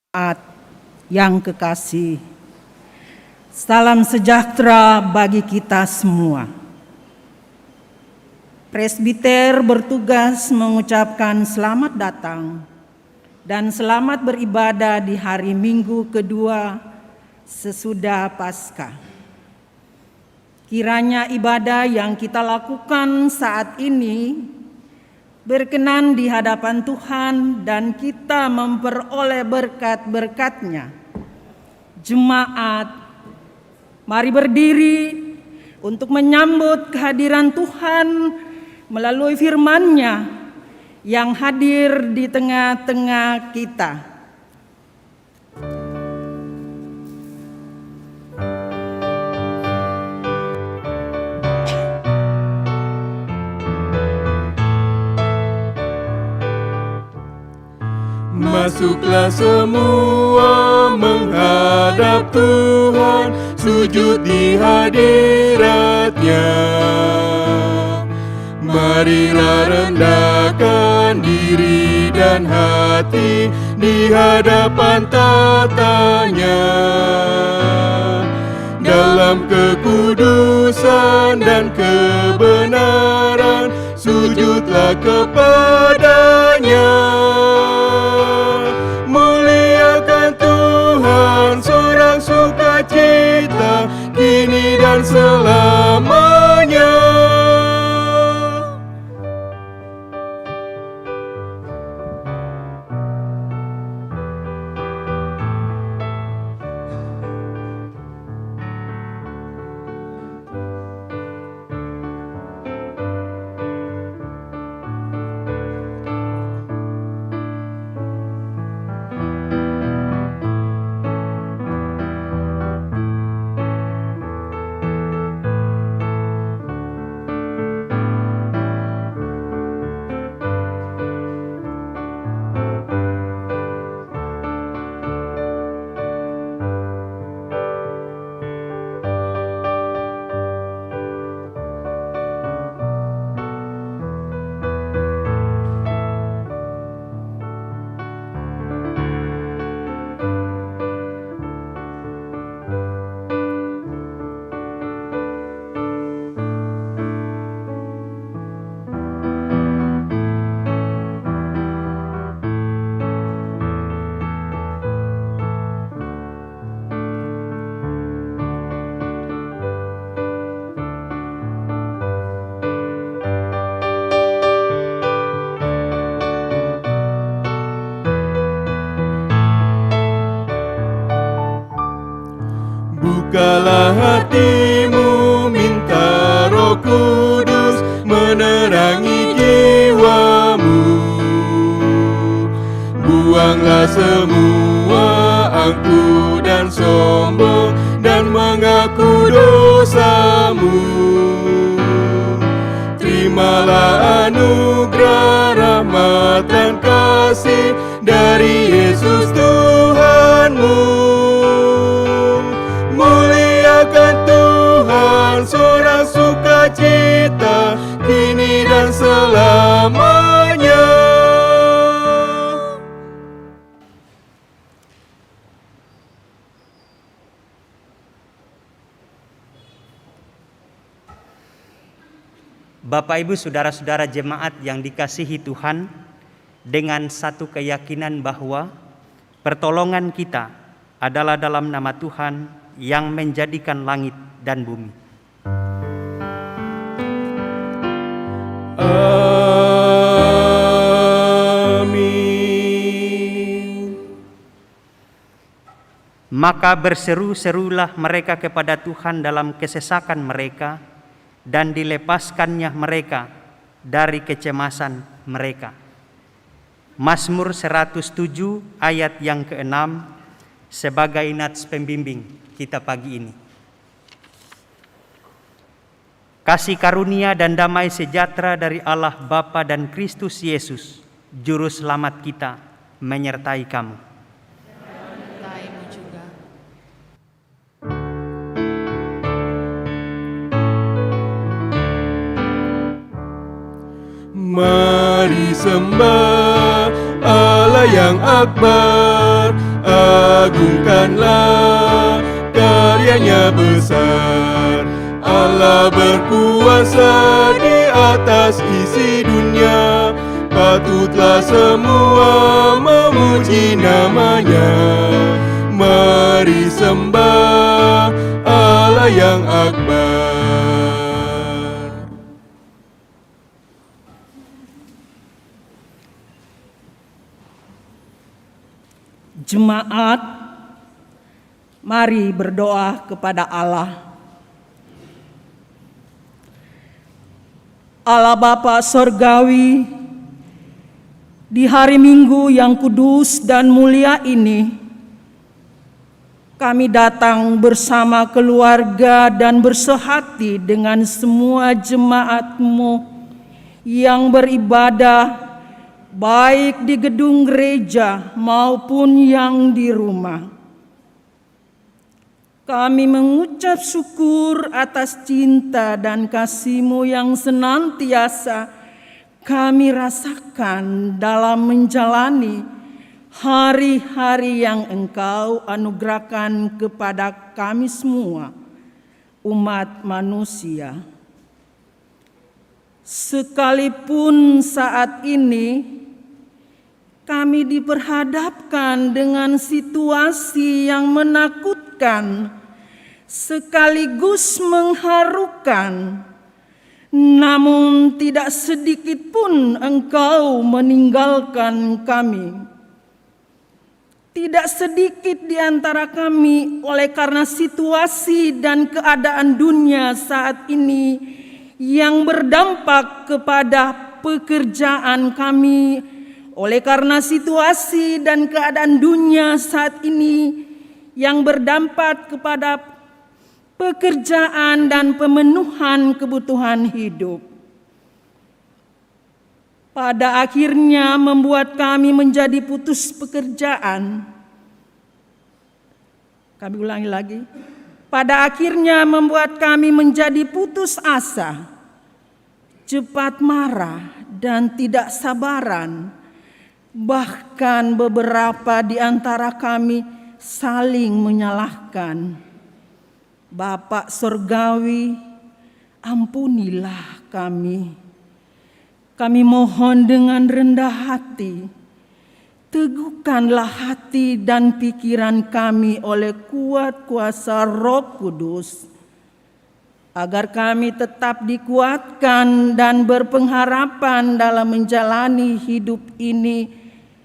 Jemaat yang kekasih, salam sejahtera bagi kita semua. Presbiter bertugas mengucapkan selamat datang dan selamat beribadah di hari Minggu kedua sesudah Paskah. Kiranya ibadah yang kita lakukan saat ini berkenan di hadapan Tuhan dan kita memperoleh berkat-berkat-Nya. Jemaat, mari berdiri untuk menyambut kehadiran Tuhan melalui firman-Nya yang hadir di tengah-tengah kita. Masuklah semua menghadap Tuhan, sujud di hadirat-Nya. Marilah rendahkan diri dan hati di hadapan tata-Nya. Dalam kekudusan dan kebenaran, sujudlah kepada-Nya. Muliakan Tuhan, sorak sukacita, kini dan selamanya. Bukalah hatimu, minta Roh Kudus menerangi jiwamu. Buanglah semua angkuh dan sombong dan mengaku dosamu. Terimalah anugerah, rahmat dan kasih dari Yesus Tuhanmu. Muliakan Tuhan, sorak sukacita, kini dan selamanya. Bapak, Ibu, saudara-saudara jemaat yang dikasihi Tuhan, dengan satu keyakinan bahwa pertolongan kita adalah dalam nama Tuhan yang menjadikan langit dan bumi. Amin. Maka berseru-serulah mereka kepada Tuhan dalam kesesakan mereka, dan dilepaskannya mereka dari kecemasan mereka. Mazmur 107 ayat yang ke-6 sebagai nats pembimbing kita pagi ini. Kasih karunia dan damai sejahtera dari Allah Bapa dan Kristus Yesus, Juru Selamat kita, menyertai kamu. Menyertai-Mu juga. Mari sembah Allah yang akbar, agungkanlah karyanya besar. Allah berkuasa di atas isi dunia, patutlah semua memuji namanya. Mari sembah Allah yang akbar. Jemaat, mari berdoa kepada Allah. Allah Bapa Sorgawi, di hari Minggu yang kudus dan mulia ini, kami datang bersama keluarga dan bersehati dengan semua jemaat-Mu yang beribadah baik di gedung gereja maupun yang di rumah. Kami mengucap syukur atas cinta dan kasih-Mu yang senantiasa kami rasakan dalam menjalani hari-hari yang Engkau anugerahkan kepada kami semua, umat manusia. Sekalipun saat ini kami diperhadapkan dengan situasi yang menakutkan sekaligus mengharukan, namun tidak sedikit pun Engkau meninggalkan kami. Tidak sedikit di antara kami oleh karena situasi dan keadaan dunia saat ini yang berdampak kepada pekerjaan kami, oleh karena situasi dan keadaan dunia saat ini yang berdampak kepada pekerjaan dan pemenuhan kebutuhan hidup. Pada akhirnya membuat kami menjadi putus pekerjaan. Kami ulangi lagi. Pada akhirnya membuat kami menjadi putus asa, cepat marah dan tidak sabaran. Bahkan beberapa di antara kami saling menyalahkan. Bapa Sorgawi, ampunilah kami. Kami mohon dengan rendah hati, teguhkanlah hati dan pikiran kami oleh kuat kuasa Roh Kudus, agar kami tetap dikuatkan dan berpengharapan dalam menjalani hidup ini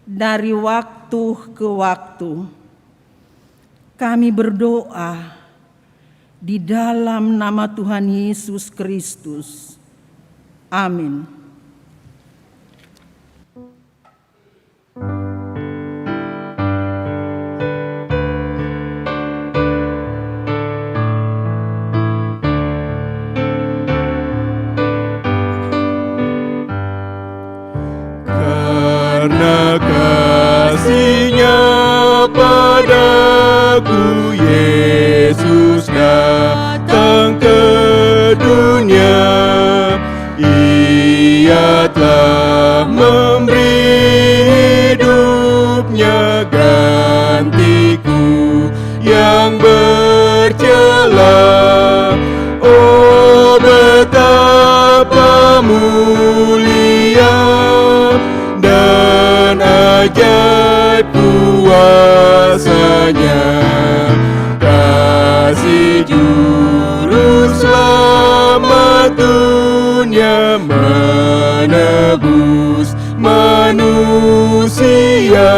dari waktu ke waktu. Kami berdoa di dalam nama Tuhan Yesus Kristus. Amin. Karena kasih-Nya padaku, Yesus datang ke dunia. Ia telah memberi hidupnya gantiku yang bercela. Oh, betapa mulia dan ajaib kuasa-Nya, kasih juru selamat dunia menebus manusia.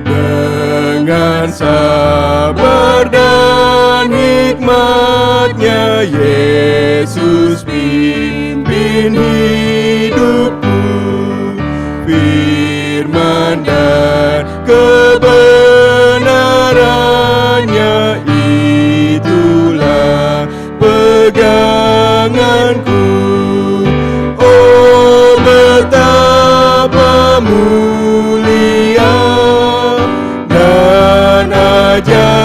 Dengan sabar dan hikmat-Nya, Yesus pimpin hidupku. Firman dan kebenaran-Nya, itulah peganganku. Oh, betapa mulia dan ajaib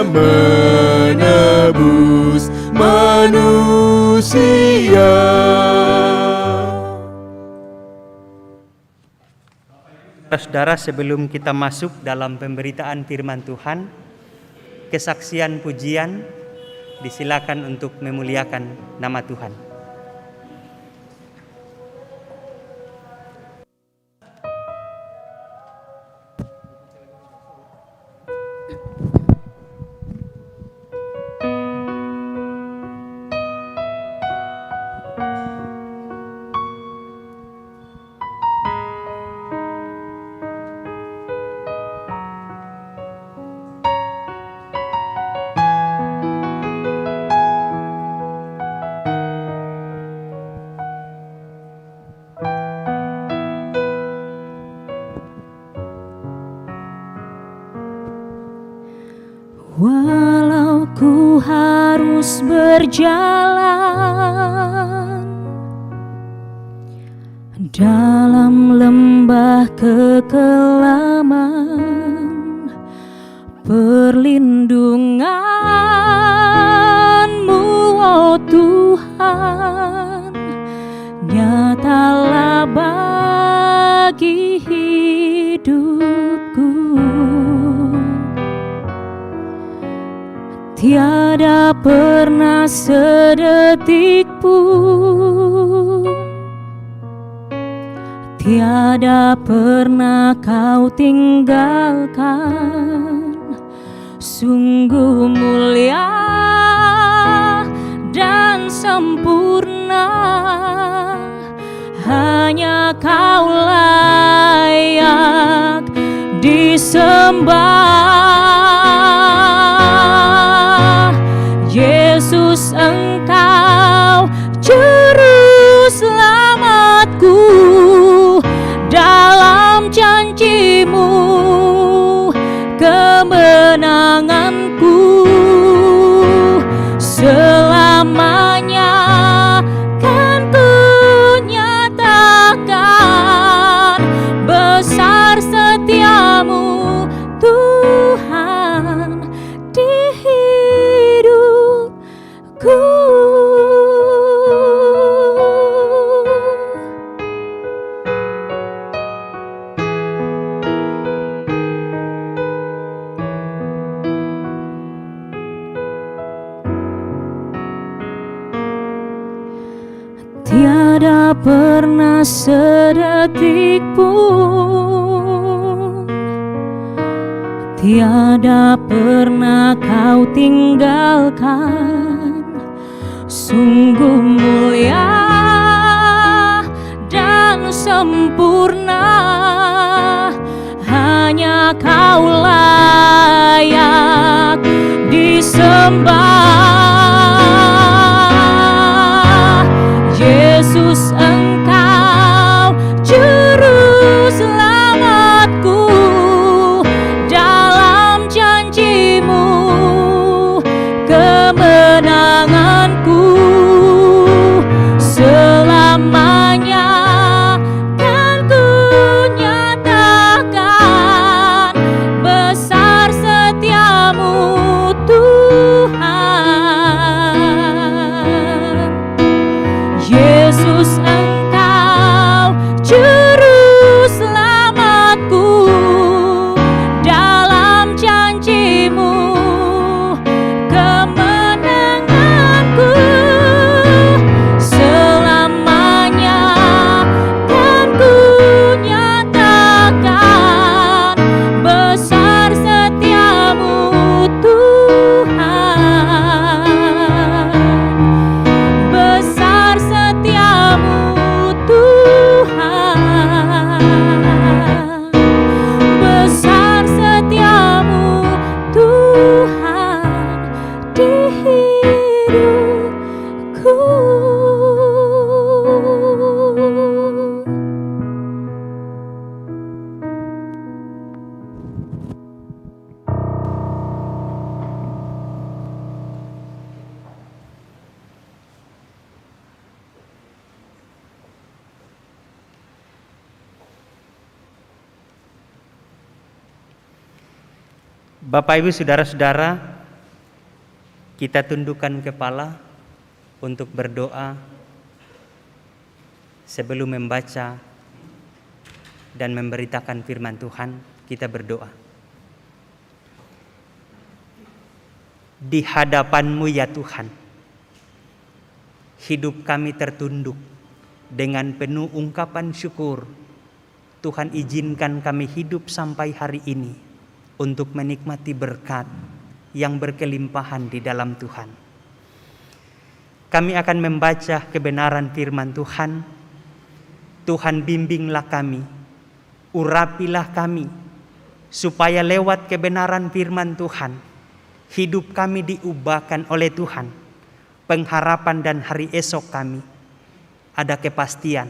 menebus manusia. Saudara, sebelum kita masuk dalam pemberitaan firman Tuhan, kesaksian pujian, disilakan untuk memuliakan nama Tuhan. Walau ku harus berjalan dalam lembah kekelaman, perlindungan-Mu, oh Tuhan, nyatalah bagi hidupku. Tiada pernah sedetik pun, tiada pernah Kau tinggalkan. Sungguh mulia dan sempurna, hanya Kau layak disembah. Yesus, Engkau juru selamatku, dalam janji-Mu kemenanganku. Selamanya kan ku nyatakan besar setia-Mu Tuhan di hidupku. Tiada pernah sedetik pun, tiada pernah Kau tinggalkan. Sungguh mulia dan sempurna, hanya Kau layak disembah. Yesus, Engkau juru selamatku, dalam janji-Mu kemenanganku. Selamanya kan ku nyatakan besar setia-Mu Tuhan. Yesus, Engkau juru selamatku, dalam janji-Mu kemenanganku. Selamanya kan ku nyatakan besar setia-Mu Tuhan. Besar setia-Mu Tuhan, besar setia-Mu Tuhan di hidupku. Bapak Ibu Saudara-saudara, Kita tundukkan kepala untuk berdoa sebelum membaca dan memberitakan firman Tuhan. Kita berdoa. Di hadapan-Mu ya Tuhan, hidup kami tertunduk dengan penuh ungkapan syukur. Tuhan, izinkan kami hidup sampai hari ini untuk menikmati berkat yang berkelimpahan di dalam Tuhan. Kami akan membaca kebenaran firman Tuhan. Tuhan, bimbinglah kami, urapilah kami, supaya lewat kebenaran firman Tuhan, hidup kami diubahkan oleh Tuhan. Pengharapan dan hari esok kami ada kepastian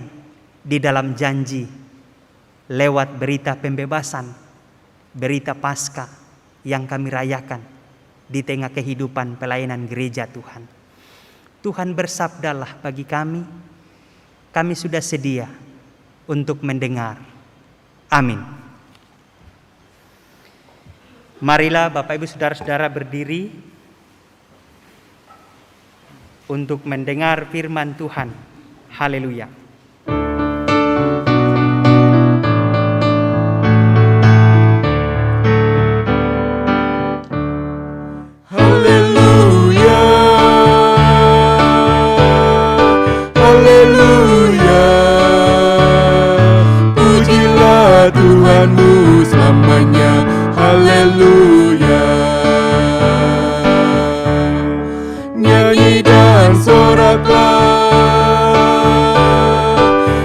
di dalam janji lewat berita pembebasan, berita Paskah yang kami rayakan di tengah kehidupan pelayanan gereja Tuhan. Tuhan, bersabdalah bagi kami. Kami sudah sedia untuk mendengar. Amin. Marilah Bapak Ibu Saudara-saudara berdiri untuk mendengar firman Tuhan. Haleluya. Haleluya, haleluya. Pujilah Tuhanmu selamanya. Haleluya. Nyanyi dan soraklah,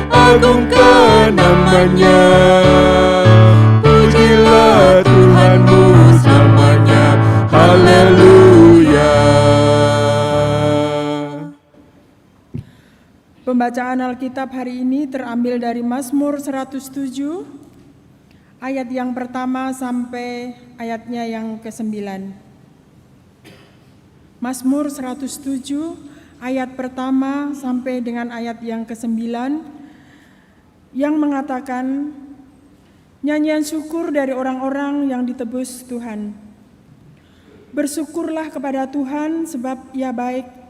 agungkan namanya. Pujilah Tuhanmu selamanya. Haleluya. Pembacaan Alkitab hari ini terambil dari Mazmur 107, ayat yang pertama sampai ayatnya yang ke-9. Mazmur 107, ayat pertama sampai dengan ayat yang ke-9, yang mengatakan, nyanyian syukur dari orang-orang yang ditebus Tuhan. Bersyukurlah kepada Tuhan sebab Ia baik,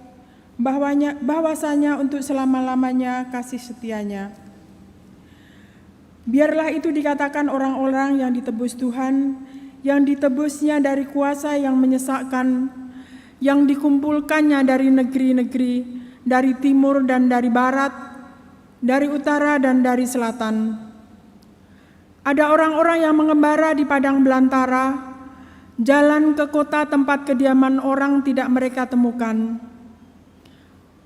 bahwasanya untuk selama-lamanya kasih setianya. Biarlah itu dikatakan orang-orang yang ditebus Tuhan, yang ditebusnya dari kuasa yang menyesakkan, yang dikumpulkannya dari negeri-negeri, dari timur dan dari barat, dari utara dan dari selatan. Ada orang-orang yang mengembara di padang belantara, jalan ke kota tempat kediaman orang tidak mereka temukan.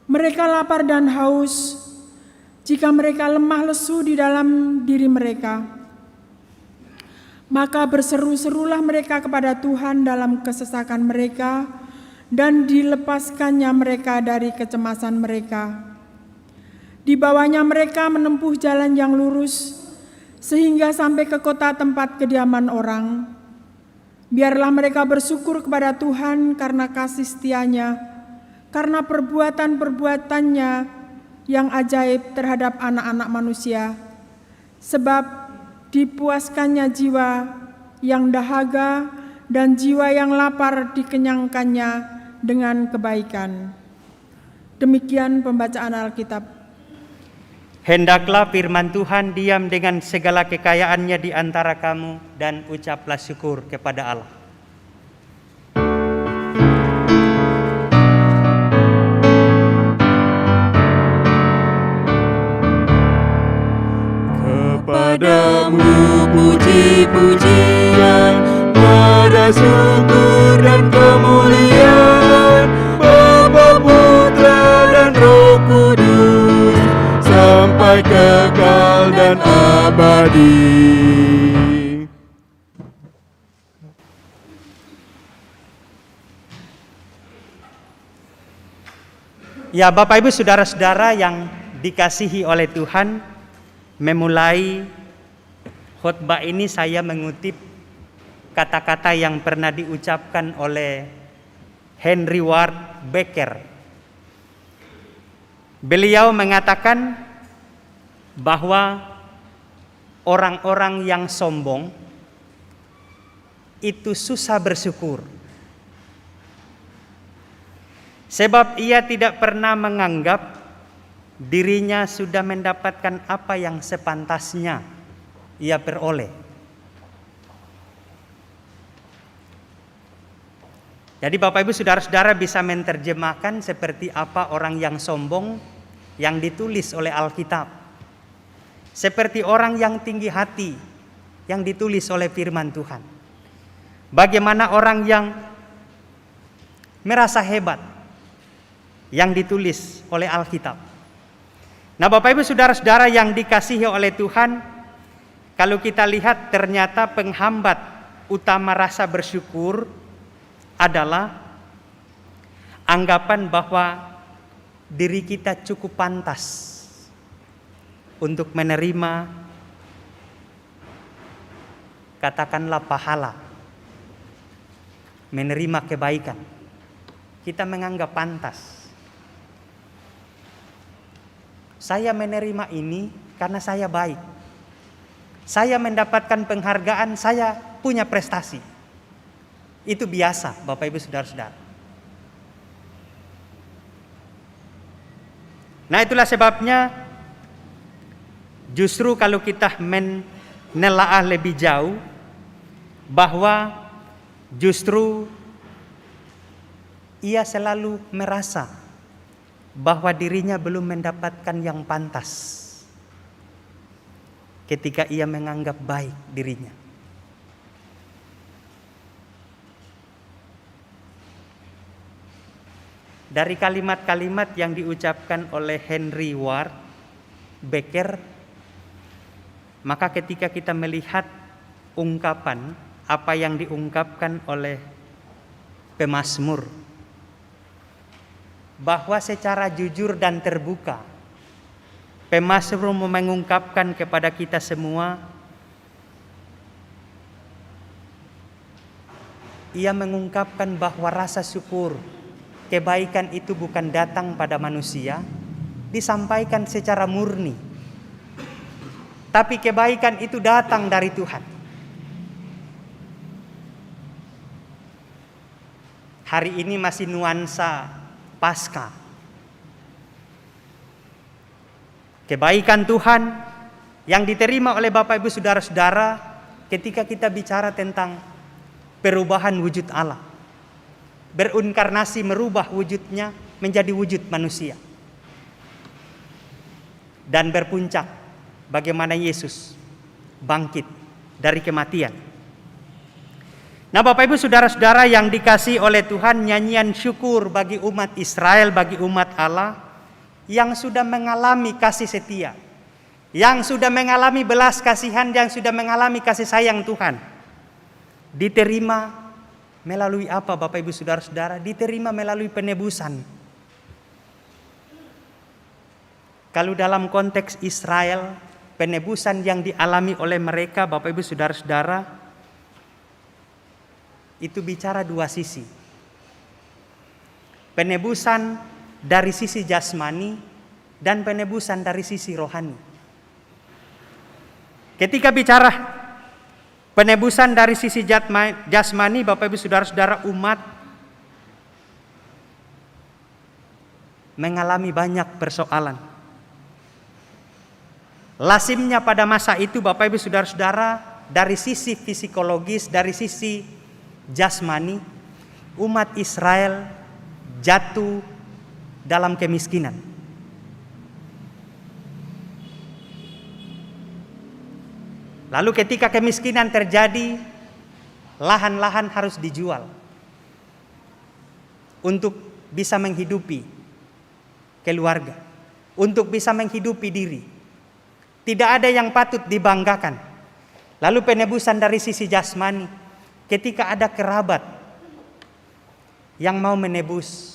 Mereka lapar dan haus, jika mereka lemah lesu di dalam diri mereka. Maka berseru-serulah mereka kepada Tuhan dalam kesesakan mereka, dan dilepaskannya mereka dari kecemasan mereka. Di bawahnya mereka menempuh jalan yang lurus, sehingga sampai ke kota tempat kediaman orang. Biarlah mereka bersyukur kepada Tuhan karena kasih setianya, karena perbuatan-perbuatannya yang ajaib terhadap anak-anak manusia. Sebab dipuaskannya jiwa yang dahaga dan jiwa yang lapar dikenyangkannya dengan kebaikan. Demikian pembacaan Alkitab. Hendaklah firman Tuhan diam dengan segala kekayaannya di antara kamu, dan ucaplah syukur kepada Allah. Kepadamu puji-pujian, pada syukur dan kemuliaan, Bapa, Putra dan Roh Kudus, sampai kekal dan abadi. Ya, Bapak Ibu Saudara-saudara yang dikasihi oleh Tuhan, memulai khotbah ini saya mengutip kata-kata yang pernah diucapkan oleh Henry Ward Beecher. Beliau mengatakan bahwa orang-orang yang sombong itu susah bersyukur. Sebab ia tidak pernah menganggap dirinya sudah mendapatkan apa yang sepantasnya ia peroleh. Jadi Bapak Ibu Saudara-saudara bisa menerjemahkan seperti apa orang yang sombong yang ditulis oleh Alkitab. Seperti orang yang tinggi hati yang ditulis oleh firman Tuhan. Bagaimana orang yang merasa hebat yang ditulis oleh Alkitab. Nah Bapak Ibu Saudara-saudara yang dikasihi oleh Tuhan, kalau kita lihat ternyata penghambat utama rasa bersyukur adalah anggapan bahwa diri kita cukup pantas untuk menerima katakanlah pahala, menerima kebaikan. Kita menganggap pantas. Saya menerima ini karena saya baik. Saya mendapatkan penghargaan, saya punya prestasi. Itu biasa Bapak Ibu Saudara-saudara. Nah itulah sebabnya justru kalau kita menelaah lebih jauh bahwa justru ia selalu merasa bahwa dirinya belum mendapatkan yang pantas ketika ia menganggap baik dirinya. Dari kalimat-kalimat yang diucapkan oleh Henry Ward Beecher, maka ketika kita melihat ungkapan apa yang diungkapkan oleh pemazmur, bahwa secara jujur dan terbuka pemazmur mengungkapkan kepada kita semua, ia mengungkapkan bahwa rasa syukur, kebaikan itu bukan datang pada manusia, disampaikan secara murni. Tapi kebaikan itu datang dari Tuhan. Hari ini masih nuansa Paskah. Kebaikan Tuhan yang diterima oleh Bapak Ibu Saudara-saudara ketika kita bicara tentang perubahan wujud Allah. Berinkarnasi, merubah wujudnya menjadi wujud manusia. Dan berpuncak bagaimana Yesus bangkit dari kematian. Nah Bapak Ibu Saudara-saudara yang dikasihi oleh Tuhan, nyanyian syukur bagi umat Israel, bagi umat Allah yang sudah mengalami kasih setia, yang sudah mengalami belas kasihan, yang sudah mengalami kasih sayang Tuhan, diterima melalui apa Bapak Ibu Saudara-saudara? Diterima melalui penebusan. Kalau dalam konteks Israel, penebusan yang dialami oleh mereka Bapak Ibu Saudara-saudara, itu bicara dua sisi. Penebusan dari sisi jasmani dan penebusan dari sisi rohani. Ketika bicara penebusan dari sisi jasmani, Bapak Ibu Saudara-saudara, umat mengalami banyak persoalan. Lazimnya pada masa itu Bapak Ibu Saudara-saudara, dari sisi psikologis, dari sisi jasmani, umat Israel jatuh dalam kemiskinan. Lalu ketika kemiskinan terjadi, lahan-lahan harus dijual untuk bisa menghidupi keluarga, untuk bisa menghidupi diri. Tidak ada yang patut dibanggakan. Lalu penebusan dari sisi jasmani, ketika ada kerabat yang mau menebus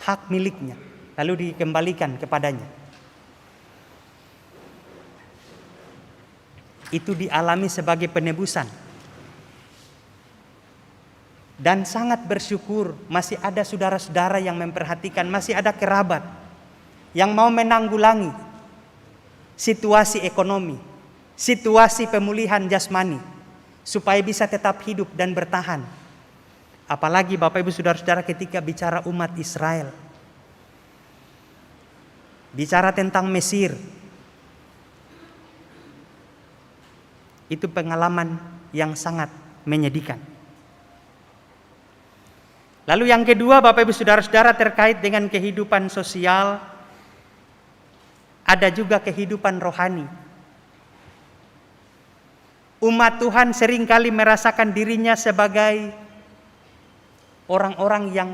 hak miliknya, lalu dikembalikan kepadanya. Itu dialami sebagai penebusan. Dan sangat bersyukur masih ada saudara-saudara yang memperhatikan, masih ada kerabat yang mau menanggulangi situasi ekonomi, situasi pemulihan jasmani, supaya bisa tetap hidup dan bertahan. Apalagi Bapak Ibu Saudara-saudara ketika bicara umat Israel. Bicara tentang Mesir. Itu pengalaman yang sangat menyedihkan. Lalu yang kedua Bapak Ibu Saudara-saudara terkait dengan kehidupan sosial, ada juga kehidupan rohani. Umat Tuhan seringkali merasakan dirinya sebagai orang-orang yang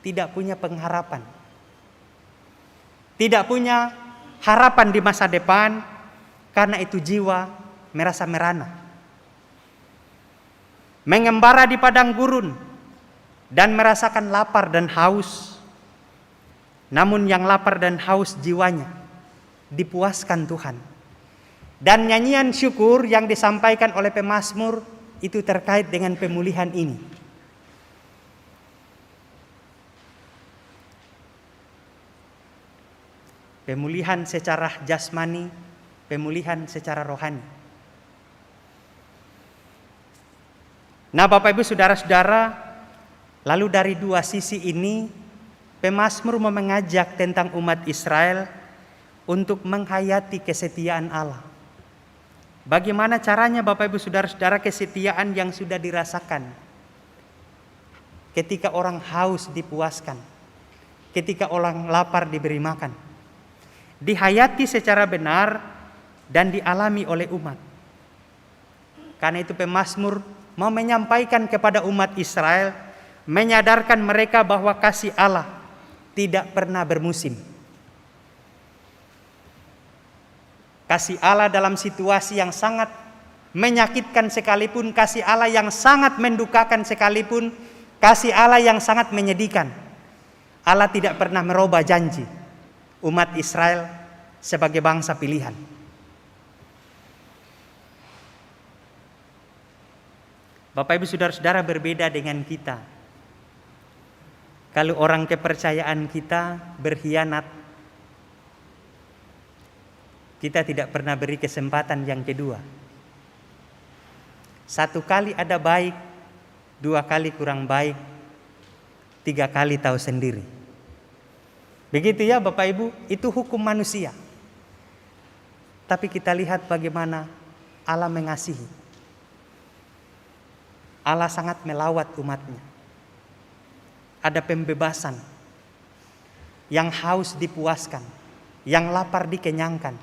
tidak punya pengharapan. Tidak punya harapan di masa depan, karena itu jiwa merasa merana. Mengembara di padang gurun dan merasakan lapar dan haus. Namun yang lapar dan haus jiwanya dipuaskan Tuhan. Dan nyanyian syukur yang disampaikan oleh pemazmur itu terkait dengan pemulihan ini. Pemulihan secara jasmani, pemulihan secara rohani. Nah Bapak Ibu Saudara-saudara, lalu dari dua sisi ini, pemazmur mau mengajak tentang umat Israel untuk menghayati kesetiaan Allah. Bagaimana caranya Bapak Ibu Saudara-saudara kesetiaan yang sudah dirasakan ketika orang haus dipuaskan, ketika orang lapar diberi makan. Dihayati secara benar dan dialami oleh umat. Karena itu pemazmur mau menyampaikan kepada umat Israel, menyadarkan mereka bahwa kasih Allah tidak pernah bermusim. Kasih Allah dalam situasi yang sangat menyakitkan sekalipun, kasih Allah yang sangat mendukakan sekalipun, kasih Allah yang sangat menyedihkan. Allah tidak pernah merubah janji umat Israel sebagai bangsa pilihan. Bapak Ibu Saudara-saudara, berbeda dengan kita. Kalau orang kepercayaan kita berkhianat, kita tidak pernah beri kesempatan yang kedua. Satu kali ada baik, dua kali kurang baik, tiga kali tahu sendiri. Begitu ya Bapak Ibu, itu hukum manusia. Tapi kita lihat bagaimana Allah mengasihi. Allah sangat melawat umatnya. Ada pembebasan. Yang haus dipuaskan, yang lapar dikenyangkan.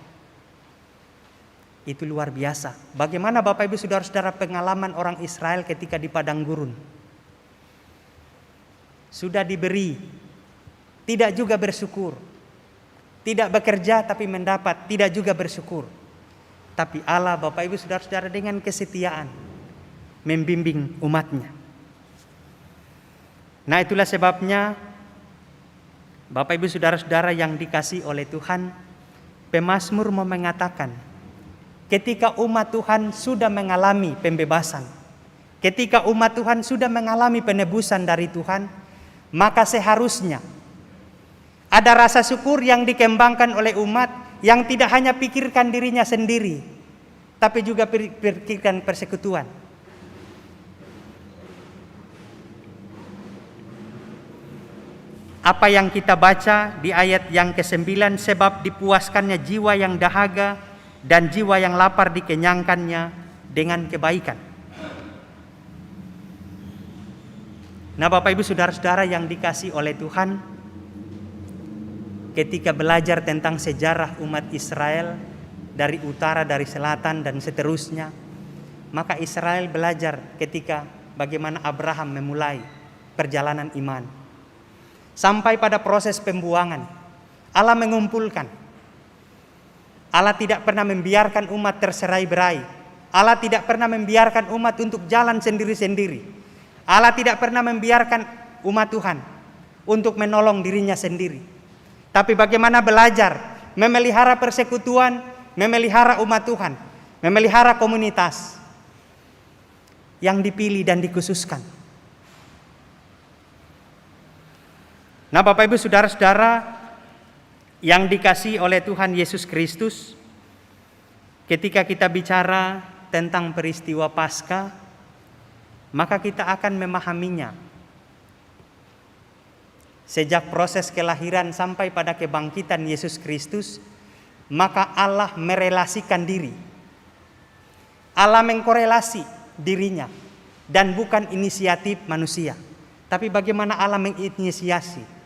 Itu luar biasa. Bagaimana Bapak Ibu Saudara-saudara pengalaman orang Israel ketika di padang gurun. Sudah diberi, tidak juga bersyukur. Tidak bekerja tapi mendapat, tidak juga bersyukur. Tapi Allah Bapak Ibu Saudara-saudara dengan kesetiaan membimbing umatnya. Nah itulah sebabnya Bapak Ibu Saudara-saudara yang dikasihi oleh Tuhan, pemazmur mau mengatakan, ketika umat Tuhan sudah mengalami pembebasan, ketika umat Tuhan sudah mengalami penebusan dari Tuhan, maka seharusnya ada rasa syukur yang dikembangkan oleh umat yang tidak hanya pikirkan dirinya sendiri, tapi juga pikirkan persekutuan. Apa yang kita baca di ayat yang ke-9, sebab dipuaskannya jiwa yang dahaga dan jiwa yang lapar dikenyangkannya dengan kebaikan. Nah Bapak Ibu Saudara-saudara yang dikasihi oleh Tuhan, ketika belajar tentang sejarah umat Israel dari utara, dari selatan dan seterusnya, maka Israel belajar ketika bagaimana Abraham memulai perjalanan iman. Sampai pada proses pembuangan, Allah mengumpulkan. Allah tidak pernah membiarkan umat terserai-berai. Allah tidak pernah membiarkan umat untuk jalan sendiri-sendiri. Allah tidak pernah membiarkan umat Tuhan untuk menolong dirinya sendiri. Tapi bagaimana belajar memelihara persekutuan, memelihara umat Tuhan, memelihara komunitas yang dipilih dan dikhususkan. Nah Bapak Ibu Saudara-saudara yang dikasihi oleh Tuhan Yesus Kristus, ketika kita bicara tentang peristiwa Paskah, maka kita akan memahaminya. Sejak proses kelahiran sampai pada kebangkitan Yesus Kristus, maka Allah merelasikan diri. Allah mengkorelasi dirinya dan bukan inisiatif manusia. Tapi bagaimana Allah menginisiasi?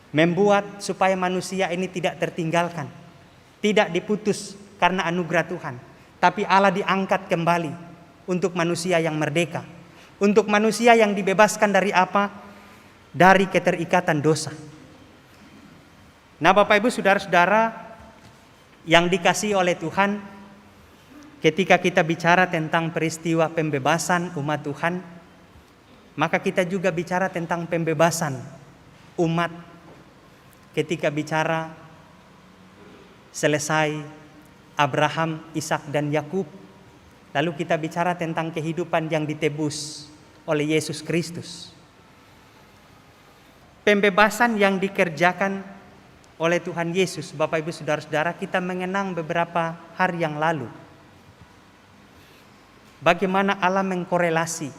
Membuat supaya manusia ini tidak tertinggalkan, tidak diputus karena anugerah Tuhan. Tapi Allah diangkat kembali untuk manusia yang merdeka, untuk manusia yang dibebaskan dari apa? Dari keterikatan dosa. Nah, Bapak Ibu saudara-saudara yang dikasihi oleh Tuhan, ketika kita bicara tentang peristiwa pembebasan umat Tuhan, maka kita juga bicara tentang pembebasan umat ketika bicara selesai Abraham, Ishak dan Yakub. Lalu kita bicara tentang kehidupan yang ditebus oleh Yesus Kristus. Pembebasan yang dikerjakan oleh Tuhan Yesus, Bapak Ibu saudara-saudara, kita mengenang beberapa hari yang lalu. Bagaimana Allah mengkorelasi,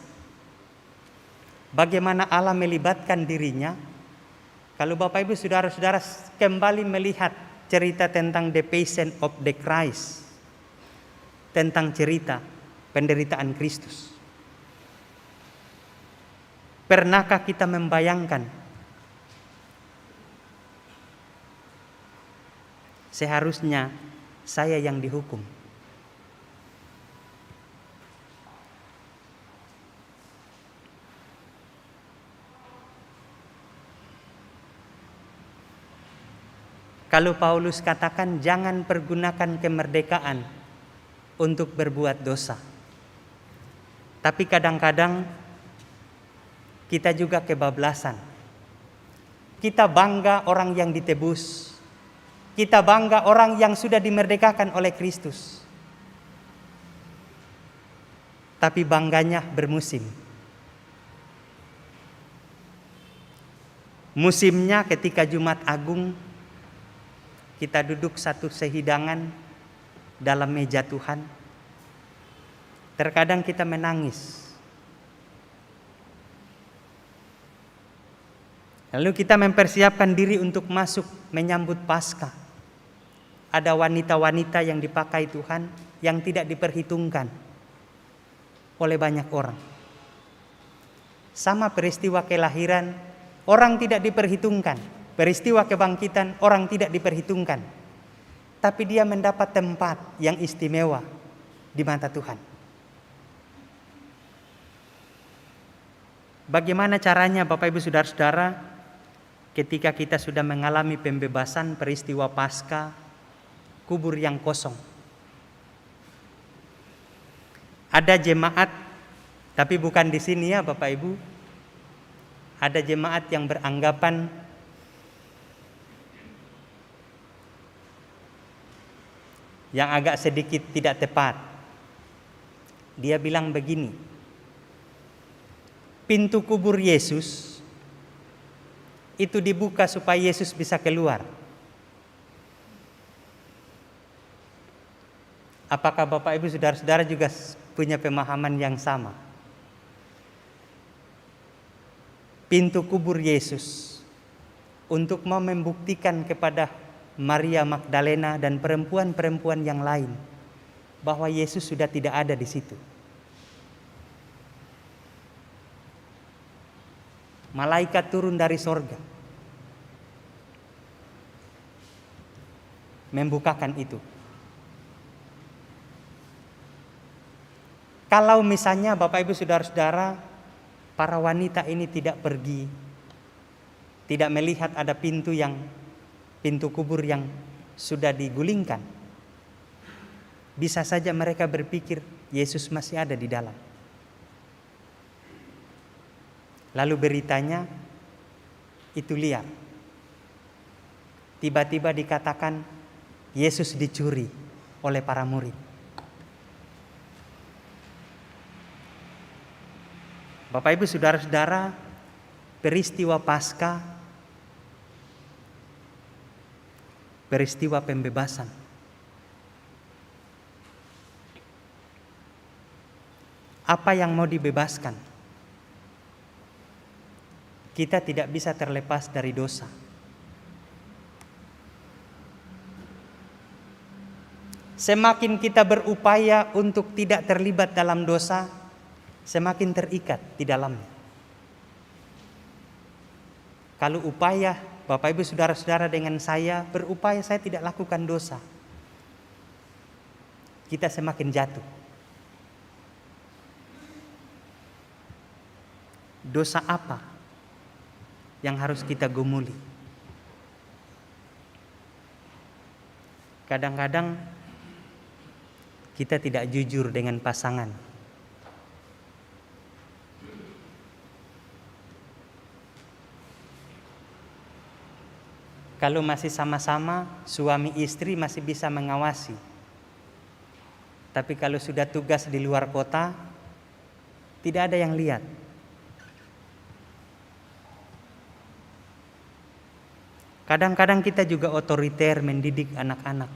bagaimana Allah melibatkan dirinya. Kalau Bapak Ibu saudara-saudara kembali melihat cerita tentang the Passion of the Christ, tentang cerita penderitaan Kristus. Pernahkah kita membayangkan seharusnya saya yang dihukum? Kalau Paulus katakan jangan pergunakan kemerdekaan untuk berbuat dosa. Tapi kadang-kadang kita juga kebablasan. Kita bangga orang yang ditebus. Kita bangga orang yang sudah dimerdekakan oleh Kristus. Tapi bangganya bermusim. Musimnya ketika Jumat Agung kita duduk satu sehidangan dalam meja Tuhan. Terkadang kita menangis. Lalu kita mempersiapkan diri untuk masuk menyambut Paskah. Ada wanita-wanita yang dipakai Tuhan yang tidak diperhitungkan oleh banyak orang. Sama peristiwa kelahiran, orang tidak diperhitungkan. Peristiwa kebangkitan, orang tidak diperhitungkan. Tapi dia mendapat tempat yang istimewa di mata Tuhan. Bagaimana caranya Bapak Ibu saudara-saudara ketika kita sudah mengalami pembebasan peristiwa Paskah, kubur yang kosong. Ada jemaat, tapi bukan di sini ya Bapak Ibu. Ada jemaat yang beranggapan yang agak sedikit tidak tepat. Dia bilang begini, pintu kubur Yesus itu dibuka supaya Yesus bisa keluar. Apakah Bapak Ibu saudara-saudara juga punya pemahaman yang sama? Pintu kubur Yesus untuk mau membuktikan kepada Maria Magdalena dan perempuan-perempuan yang lain bahwa Yesus sudah tidak ada di situ. Malaikat turun dari sorga membukakan itu. Kalau misalnya Bapak Ibu saudara-saudara, para wanita ini tidak pergi, tidak melihat ada pintu kubur yang sudah digulingkan, bisa saja mereka berpikir Yesus masih ada di dalam. Lalu beritanya itu liar. Tiba-tiba dikatakan Yesus dicuri oleh para murid. Bapak Ibu saudara-saudara, peristiwa Paskah, peristiwa pembebasan. apa yang mau dibebaskan. Kita tidak bisa terlepas dari dosa. Semakin kita berupaya untuk tidak terlibat dalam dosa, semakin terikat di dalamnya. Kalau upaya Bapak Ibu Saudara-saudara dengan saya berupaya saya tidak lakukan dosa, kita semakin jatuh. Dosa apa yang harus kita gumuli? Kadang-kadang kita tidak jujur dengan pasangan. Kalau masih sama-sama, suami istri masih bisa mengawasi. Tapi kalau sudah tugas di luar kota, tidak ada yang lihat. Kadang-kadang kita juga otoriter mendidik anak-anak.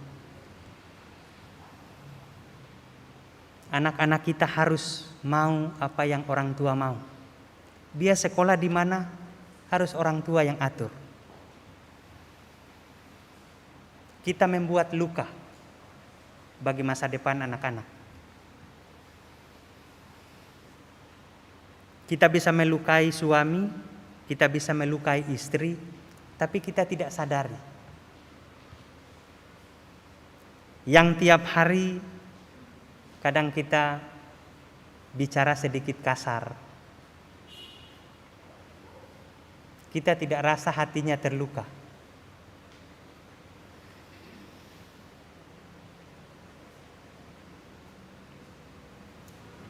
Anak-anak kita harus mau apa yang orang tua mau. Dia sekolah di mana, harus orang tua yang atur. Kita membuat luka bagi masa depan anak-anak. Kita bisa melukai suami, kita bisa melukai istri, tapi kita tidak sadari. Yang tiap hari kadang kita bicara sedikit kasar. Kita tidak rasa hatinya terluka.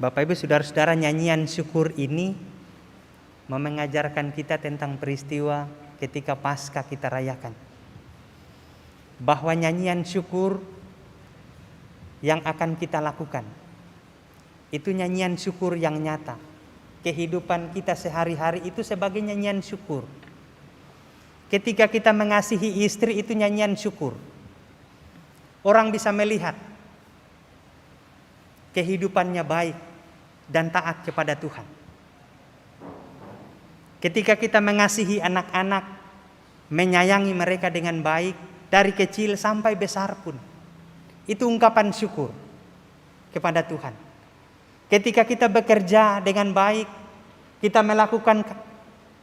Bapak Ibu Saudara-saudara, nyanyian syukur ini mengajarkan kita tentang peristiwa ketika Paskah kita rayakan. Bahwa nyanyian syukur yang akan kita lakukan itu nyanyian syukur yang nyata. Kehidupan kita sehari-hari itu sebagai nyanyian syukur. Ketika kita mengasihi istri itu nyanyian syukur. Orang bisa melihat kehidupannya baik dan taat kepada Tuhan. Ketika kita mengasihi anak-anak, menyayangi mereka dengan baik dari kecil sampai besar pun, itu ungkapan syukur kepada Tuhan. Ketika kita bekerja dengan baik, kita melakukan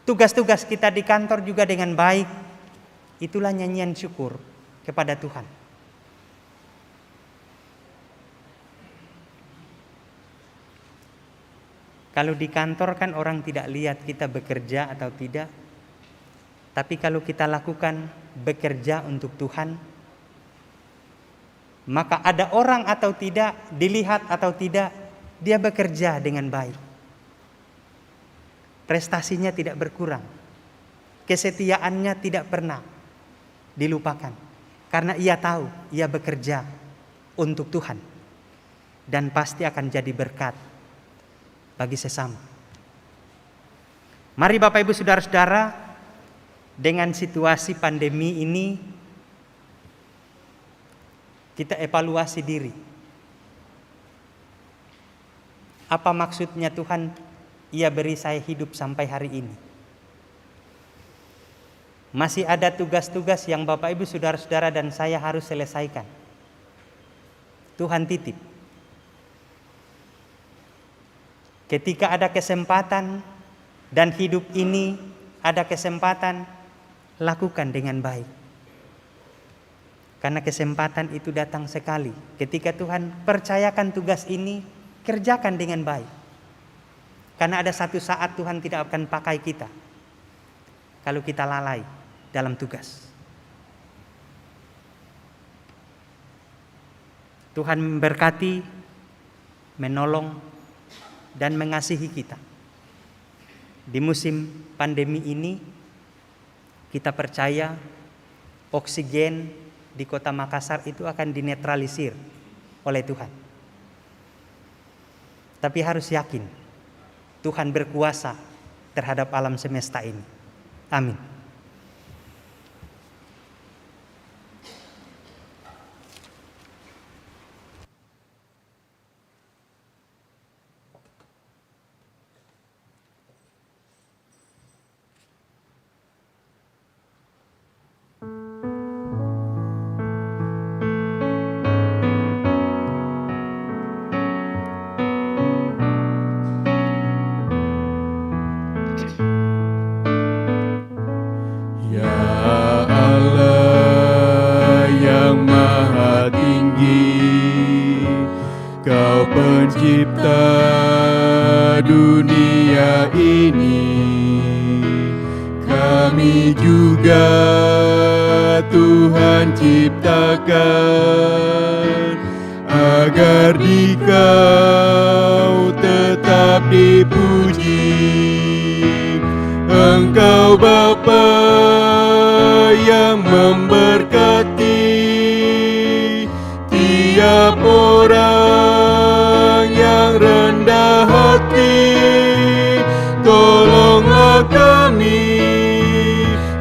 tugas-tugas kita di kantor juga dengan baik, itulah nyanyian syukur kepada Tuhan. Kalau di kantor kan orang tidak lihat kita bekerja atau tidak. Tapi kalau kita lakukan bekerja untuk Tuhan, maka ada orang atau tidak, dilihat atau tidak, dia bekerja dengan baik. Prestasinya tidak berkurang. Kesetiaannya tidak pernah dilupakan. Karena ia tahu, ia bekerja untuk Tuhan. Dan pasti akan jadi berkat bagi sesama. Mari Bapak Ibu Saudara-saudara, dengan situasi pandemi ini kita evaluasi diri. Apa maksudnya Tuhan ia beri saya hidup sampai hari ini? Masih ada tugas-tugas yang Bapak Ibu Saudara-saudara dan saya harus selesaikan. Tuhan titip. Ketika ada kesempatan dan hidup ini ada kesempatan, lakukan dengan baik. Karena kesempatan itu datang sekali. Ketika Tuhan percayakan tugas ini, kerjakan dengan baik. Karena ada satu saat Tuhan tidak akan pakai kita kalau kita lalai dalam tugas. Tuhan memberkati, menolong, dan mengasihi kita. Di musim pandemi ini, kita percaya oksigen di kota Makassar itu akan dinetralisir oleh Tuhan. Tapi harus yakin, Tuhan berkuasa terhadap alam semesta ini. Amin. Ya Allah yang maha tinggi, Kau pencipta dunia ini. Kami juga Tuhan ciptakan agar di Kau tetap dipuji. Engkau Bapa yang memberkati tiap orang yang rendah hati. Tolonglah kami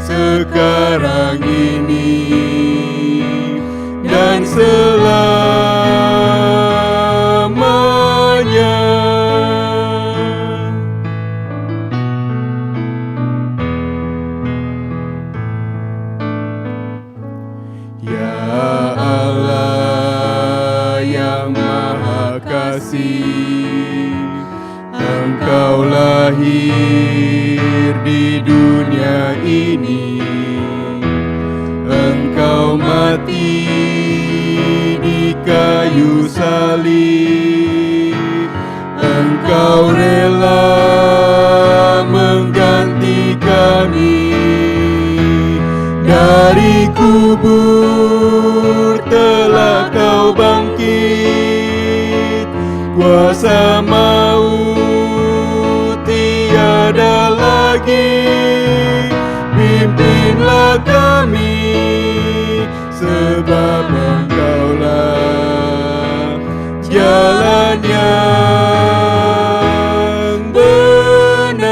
sekarang ini dan selamanya. Ya Allah yang maha kasih, Engkau lahir di dunia ini. Engkau mati di kayu salib. Engkau rela mengganti kami. Dari kubur telah Kau bangkit, kuasa maut tiada lagi. Pimpinlah kami, sebab Engkaulah jalan yang benar.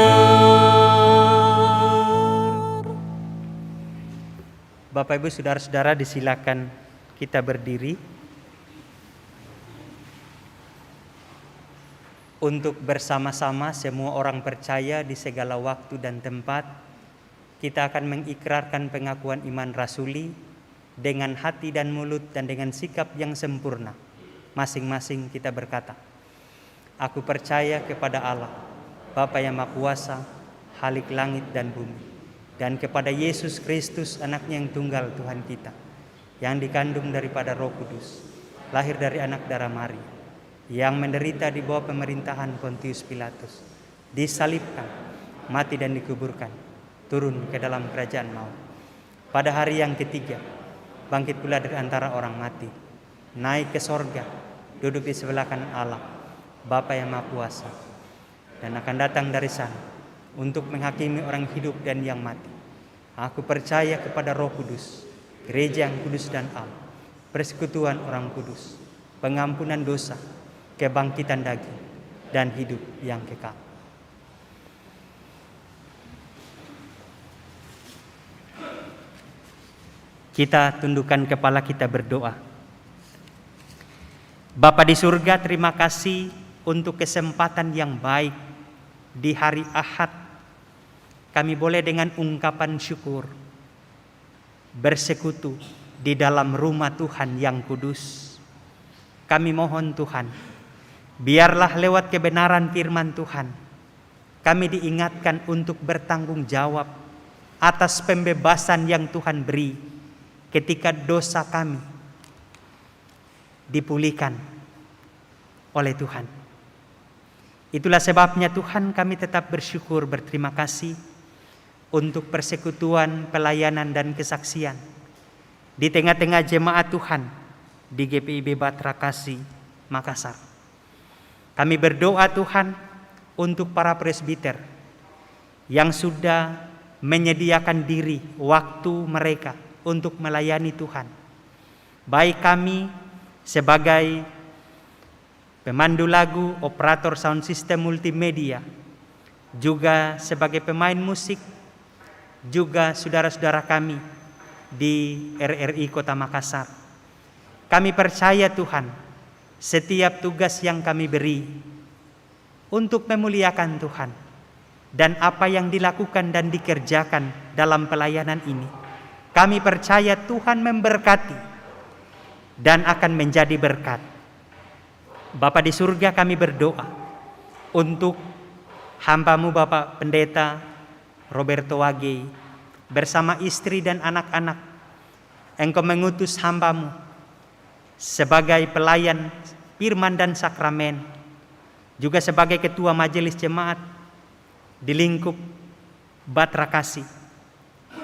Bapak Ibu Saudara-saudara, disilakan kita berdiri untuk bersama-sama semua orang percaya di segala waktu dan tempat. Kita akan mengikrarkan pengakuan iman rasuli dengan hati dan mulut dan dengan sikap yang sempurna. Masing-masing kita berkata, aku percaya kepada Allah, Bapa yang Maha Kuasa, Khalik langit dan bumi, dan kepada Yesus Kristus, anaknya yang tunggal Tuhan kita, yang dikandung daripada Roh Kudus, lahir dari anak darah Maria, yang menderita di bawah pemerintahan Pontius Pilatus, disalibkan, mati dan dikuburkan, turun ke dalam kerajaan maut. Pada hari yang ketiga, bangkit pula dari antara orang mati, naik ke sorga, duduk di sebelah kanan Allah, Bapa yang Maha Kuasa, dan akan datang dari sana untuk menghakimi orang hidup dan yang mati. Aku percaya kepada Roh Kudus, gereja yang kudus dan am, persekutuan orang kudus, pengampunan dosa, kebangkitan daging, dan hidup yang kekal. Kita tundukkan kepala, kita berdoa. Bapa di surga, terima kasih untuk kesempatan yang baik di hari Ahad. Kami boleh dengan ungkapan syukur bersekutu di dalam rumah Tuhan yang kudus. Kami mohon Tuhan, biarlah lewat kebenaran firman Tuhan, kami diingatkan untuk bertanggung jawab atas pembebasan yang Tuhan beri ketika dosa kami dipulihkan oleh Tuhan. Itulah sebabnya Tuhan, kami tetap bersyukur, berterima kasih untuk persekutuan, pelayanan, dan kesaksian di tengah-tengah jemaat Tuhan di GPIB Batra Kasih, Makassar. Kami berdoa Tuhan untuk para presbiter yang sudah menyediakan diri, waktu mereka untuk melayani Tuhan. Baik kami sebagai pemandu lagu, operator sound system multimedia, juga sebagai pemain musik, juga saudara-saudara kami di RRI Kota Makassar. Kami percaya Tuhan, setiap tugas yang kami beri untuk memuliakan Tuhan, dan apa yang dilakukan dan dikerjakan dalam pelayanan ini, kami percaya Tuhan memberkati dan akan menjadi berkat. Bapa di surga, kami berdoa untuk hamba-Mu Bapak Pendeta Roberto Wage bersama istri dan anak-anak, Engkau mengutus hamba-Mu sebagai pelayan firman dan sakramen, juga sebagai ketua majelis jemaat di lingkup Batra Kasih,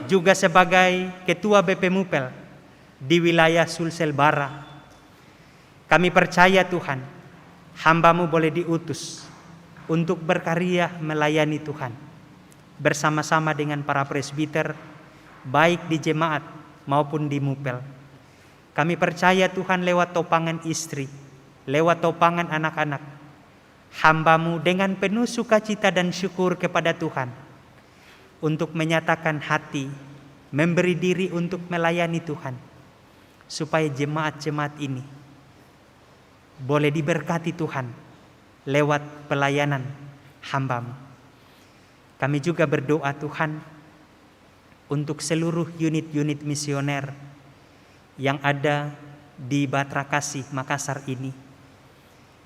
juga sebagai ketua BP Mupel di wilayah Sulsel Bara. Kami percaya Tuhan, hamba-Mu boleh diutus untuk berkarya melayani Tuhan bersama-sama dengan para presbiter, baik di jemaat maupun di Mupel. Kami percaya Tuhan, lewat topangan istri, lewat topangan anak-anak, hamba-Mu dengan penuh sukacita dan syukur kepada Tuhan untuk menyatakan hati, memberi diri untuk melayani Tuhan, supaya jemaat-jemaat ini boleh diberkati Tuhan lewat pelayanan hamba-Mu. Kami juga berdoa Tuhan untuk seluruh unit-unit misioner yang ada di Batra Kasih Makassar ini.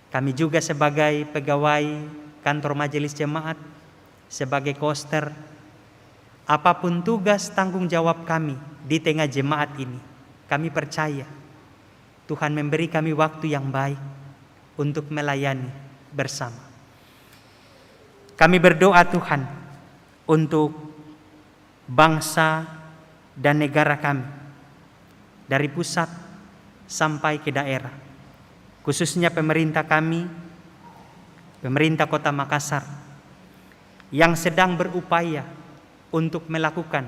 Kami juga sebagai pegawai kantor majelis jemaat, sebagai koster, apapun tugas tanggung jawab kami di tengah jemaat ini, kami percaya Tuhan memberi kami waktu yang baik untuk melayani bersama. Kami berdoa Tuhan untuk bangsa dan negara kami, dari pusat sampai ke daerah, khususnya pemerintah kami, pemerintah Kota Makassar, yang sedang berupaya untuk melakukan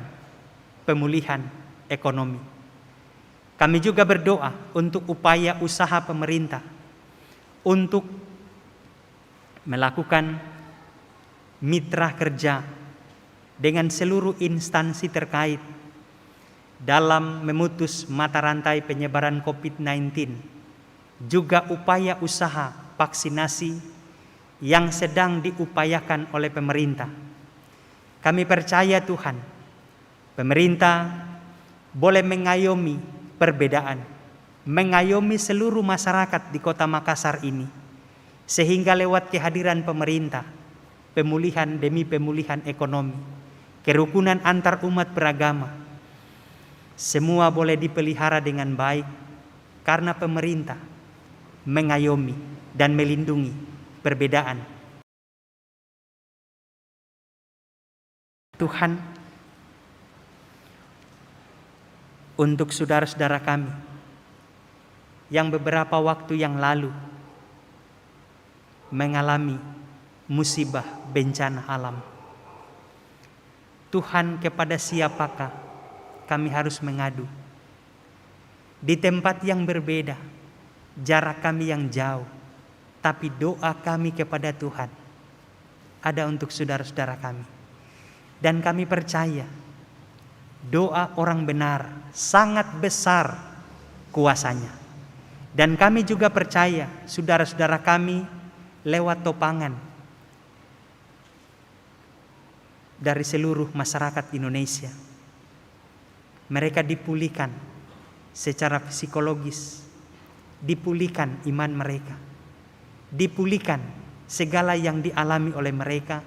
pemulihan ekonomi. Kami juga berdoa untuk upaya usaha pemerintah untuk melakukan mitra kerja dengan seluruh instansi terkait dalam memutus mata rantai penyebaran COVID-19, juga upaya usaha vaksinasi yang sedang diupayakan oleh pemerintah. Kami percaya Tuhan, pemerintah boleh mengayomi perbedaan, mengayomi seluruh masyarakat di Kota Makassar ini, sehingga lewat kehadiran pemerintah, pemulihan demi pemulihan ekonomi, kerukunan antar umat beragama, semua boleh dipelihara dengan baik karena pemerintah mengayomi dan melindungi perbedaan. Tuhan, untuk saudara-saudara kami yang beberapa waktu yang lalu mengalami musibah bencana alam, Tuhan, kepada siapakah kami harus mengadu? Di tempat yang berbeda, jarak kami yang jauh, tapi doa kami kepada Tuhan ada untuk saudara-saudara kami. Dan kami percaya doa orang benar sangat besar kuasanya. Dan kami juga percaya saudara-saudara kami lewat topangan dari seluruh masyarakat Indonesia, mereka dipulihkan secara psikologis, dipulihkan iman mereka, dipulihkan segala yang dialami oleh mereka,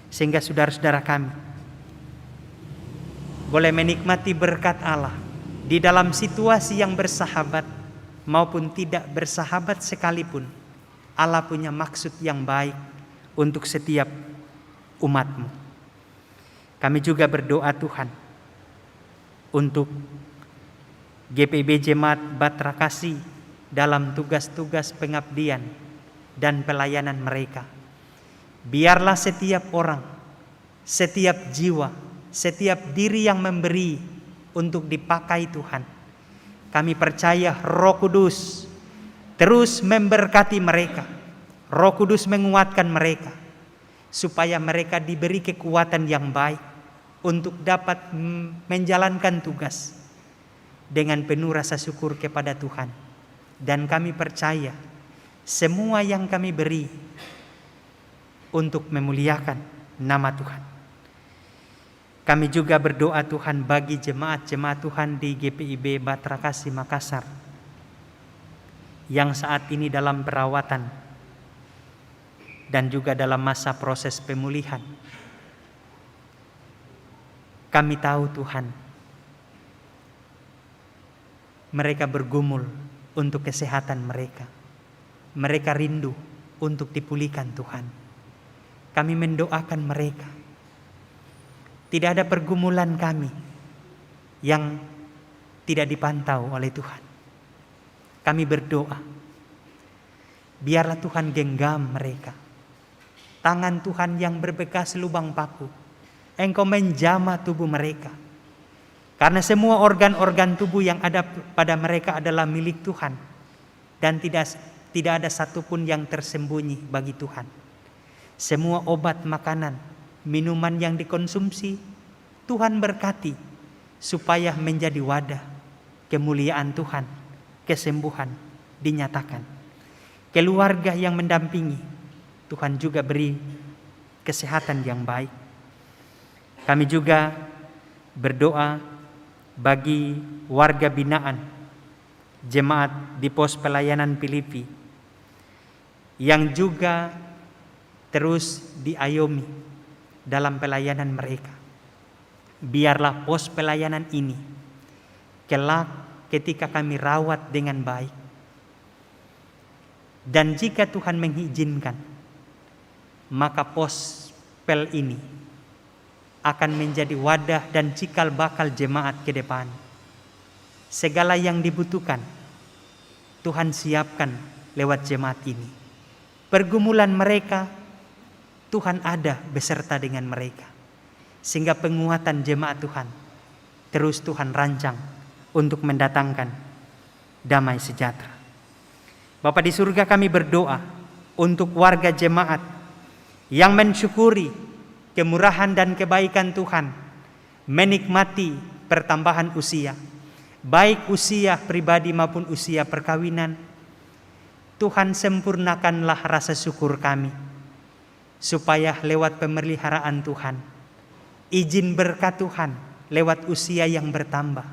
sehingga saudara-saudara kami boleh menikmati berkat Allah di dalam situasi yang bersahabat maupun tidak bersahabat sekalipun. Allah punya maksud yang baik untuk setiap umat-Mu. Kami juga berdoa Tuhan untuk GPIB Jemaat Batra Kasih dalam tugas-tugas pengabdian dan pelayanan mereka. Biarlah setiap orang, setiap jiwa, setiap diri yang memberi untuk dipakai Tuhan. Kami percaya Roh Kudus terus memberkati mereka. Roh Kudus menguatkan mereka supaya mereka diberi kekuatan yang baik untuk dapat menjalankan tugas dengan penuh rasa syukur kepada Tuhan. Dan kami percaya semua yang kami beri untuk memuliakan nama Tuhan. Kami juga berdoa Tuhan bagi jemaat-jemaat Tuhan di GPIB Batra Kasih Makassar yang saat ini dalam perawatan dan juga dalam masa proses pemulihan. Kami tahu Tuhan, mereka bergumul untuk kesehatan mereka. Mereka rindu untuk dipulihkan Tuhan. Kami mendoakan mereka. Tidak ada pergumulan kami yang tidak dipantau oleh Tuhan. Kami berdoa, biarlah Tuhan genggam mereka. Tangan Tuhan yang berbekas lubang paku, Engkau menjamah tubuh mereka. Karena semua organ-organ tubuh yang ada pada mereka adalah milik Tuhan. Dan tidak ada satupun yang tersembunyi bagi Tuhan. Semua obat, makanan, minuman yang dikonsumsi, Tuhan berkati supaya menjadi wadah kemuliaan Tuhan, kesembuhan dinyatakan. Keluarga yang mendampingi, Tuhan juga beri kesehatan yang baik. Kami juga berdoa bagi warga binaan jemaat di pos pelayanan Filipi yang juga terus diayomi dalam pelayanan mereka. Biarlah pos pelayanan ini kelak ketika kami rawat dengan baik, dan jika Tuhan mengizinkan, maka pos pel ini akan menjadi wadah dan cikal bakal jemaat ke depan. Segala yang dibutuhkan Tuhan siapkan lewat jemaat ini. Pergumulan mereka Tuhan ada beserta dengan mereka, sehingga penguatan jemaat Tuhan terus Tuhan rancang untuk mendatangkan damai sejahtera. Bapa di surga, kami berdoa untuk warga jemaat yang mensyukuri kemurahan dan kebaikan Tuhan, menikmati pertambahan usia, baik usia pribadi maupun usia perkawinan. Tuhan, sempurnakanlah rasa syukur kami, supaya lewat pemeliharaan Tuhan, izin berkat Tuhan lewat usia yang bertambah,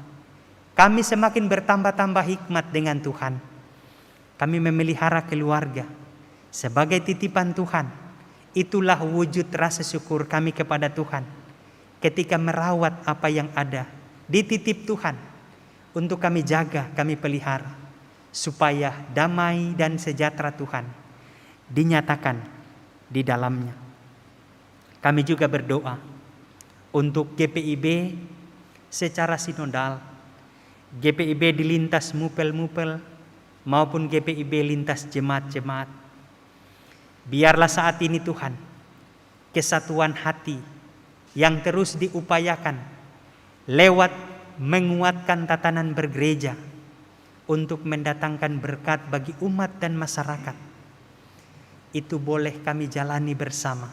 kami semakin bertambah-tambah hikmat dengan Tuhan. Kami memelihara keluarga sebagai titipan Tuhan. Itulah wujud rasa syukur kami kepada Tuhan ketika merawat apa yang ada dititip Tuhan untuk kami jaga, kami pelihara, supaya damai dan sejahtera Tuhan dinyatakan di dalamnya. Kami juga berdoa untuk GPIB secara sinodal, GPIB di lintas mupel-mupel maupun GPIB lintas jemaat-jemaat. Biarlah saat ini Tuhan, kesatuan hati yang terus diupayakan lewat menguatkan tatanan bergereja untuk mendatangkan berkat bagi umat dan masyarakat, itu boleh kami jalani bersama.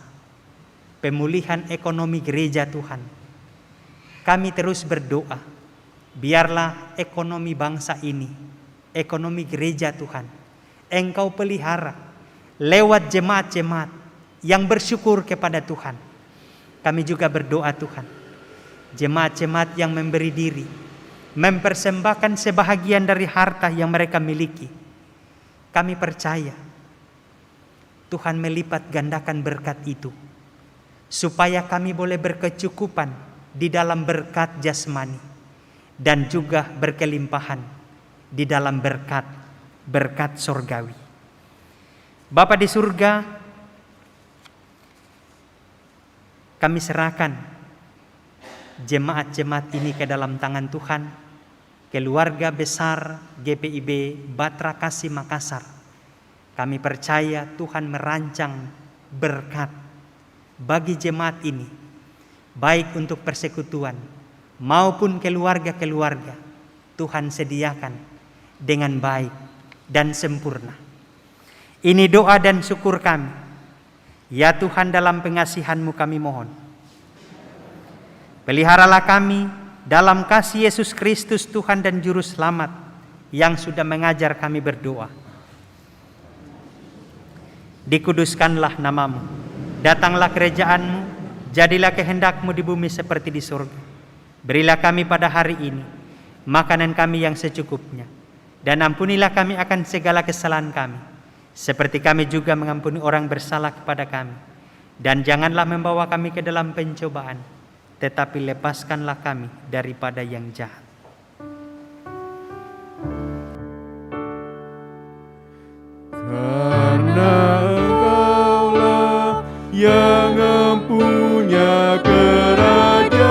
Pemulihan ekonomi gereja Tuhan, kami terus berdoa, biarlah ekonomi bangsa ini, ekonomi gereja Tuhan, Engkau pelihara lewat jemaat-jemaat yang bersyukur kepada Tuhan. Kami juga berdoa Tuhan, jemaat-jemaat yang memberi diri, mempersembahkan sebahagian dari harta yang mereka miliki. Kami percaya Tuhan melipat gandakan berkat itu, supaya kami boleh berkecukupan di dalam berkat jasmani dan juga berkelimpahan di dalam berkat sorgawi. Bapa di surga, kami serahkan jemaat-jemaat ini ke dalam tangan Tuhan, keluarga besar GPIB Batra Kasih Makassar. Kami percaya Tuhan merancang berkat bagi jemaat ini, baik untuk persekutuan maupun keluarga-keluarga. Tuhan sediakan dengan baik dan sempurna. Ini doa dan syukur kami. Ya Tuhan, dalam pengasihan-Mu kami mohon, peliharalah kami dalam kasih Yesus Kristus Tuhan dan Juru Selamat yang sudah mengajar kami berdoa. Dikuduskanlah nama-Mu, datanglah kerajaan-Mu, jadilah kehendak-Mu di bumi seperti di surga. Berilah kami pada hari ini makanan kami yang secukupnya, dan ampunilah kami akan segala kesalahan kami, seperti kami juga mengampuni orang bersalah kepada kami. Dan janganlah membawa kami ke dalam pencobaan, tetapi lepaskanlah kami daripada yang jahat. Karena Engkaulah yang mempunyai kerajaan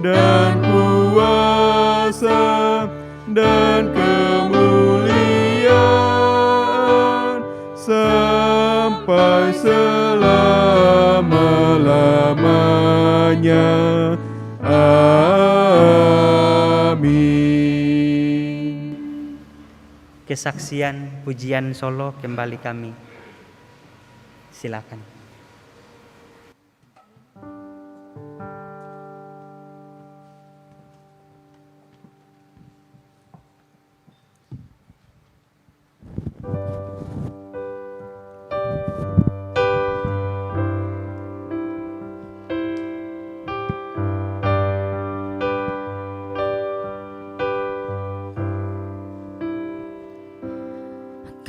dan kuasa dan kemuliaan sampai selama-lamanya. Amin. Kesaksian pujian solo kembali kami. Silakan.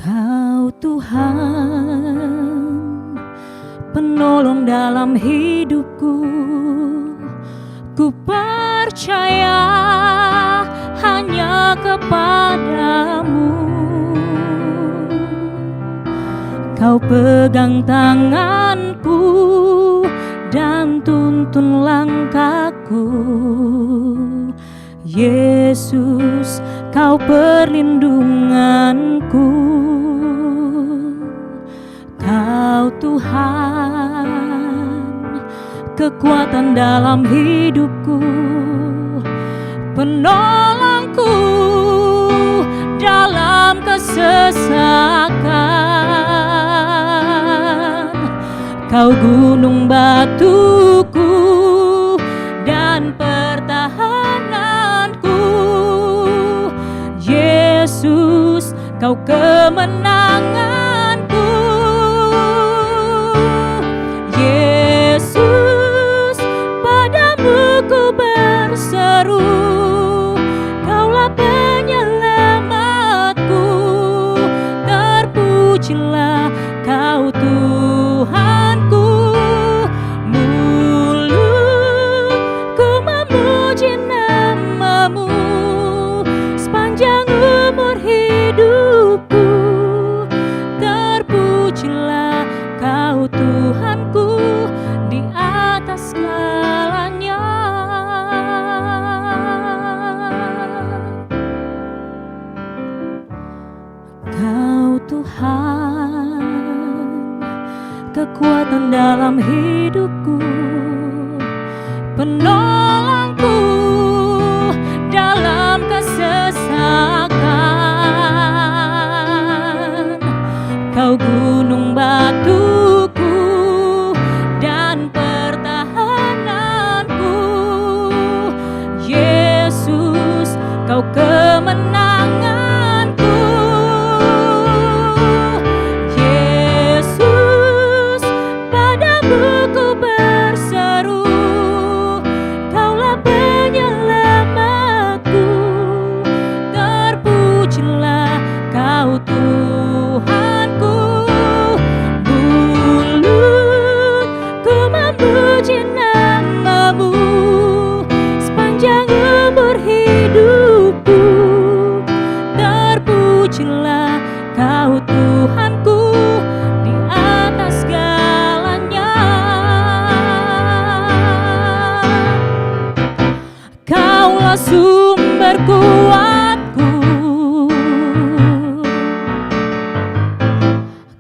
Kau Tuhan, penolong dalam hidupku, ku percaya hanya kepadamu. Kau pegang tanganku dan tuntun langkahku. Yesus, Kau perlindunganku. Kau Tuhan, kekuatan dalam hidupku, penolongku dalam kesesakan. Kau gunung batuku dan pertahananku. Yesus, Kau kemenanganku. Yesus, padamu ku berseru, Kaulah penyelamatku. Terpujilah Kau Tuhanku. Mulutku memuji nama-Mu sepanjang umur hidupku. Terpujilah Kau Tuhanku di atas segalanya. Kau Tuhan, kekuatan dalam hidupku, penolongku dalam kesesakan. Kau gunung batuku dan pertahananku. Yesus, Kau kemenanganku. Yesus, padamu ku berseru, Kaulah penyelamatku. Terpujilah Kau Tuhanku. Mulutku memuji nama-Mu sepanjang umur hidupku. Terpujilah Kau Tuhanku di atas segalanya. Kaulah sumber kuatku.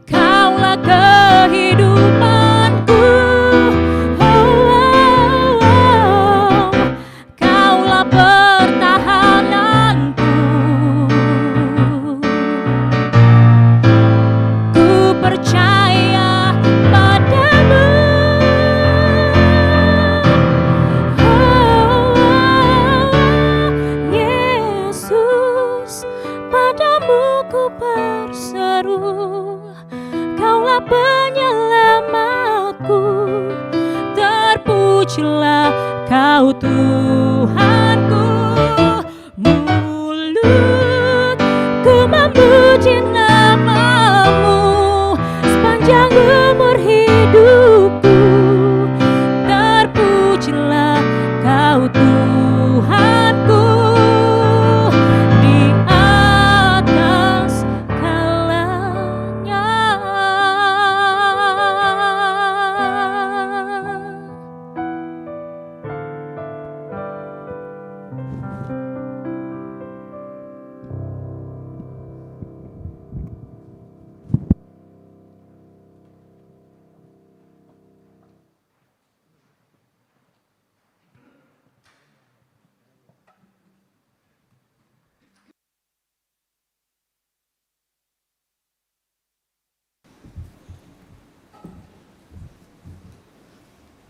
Kaulah kehidupanku. Kaulah pertahananku. Ku percaya padamu. Yesus, padamu ku berseru, Kaulah penyelamatku. Terpujilah Kau Tuhanku. Mulutku memuji nama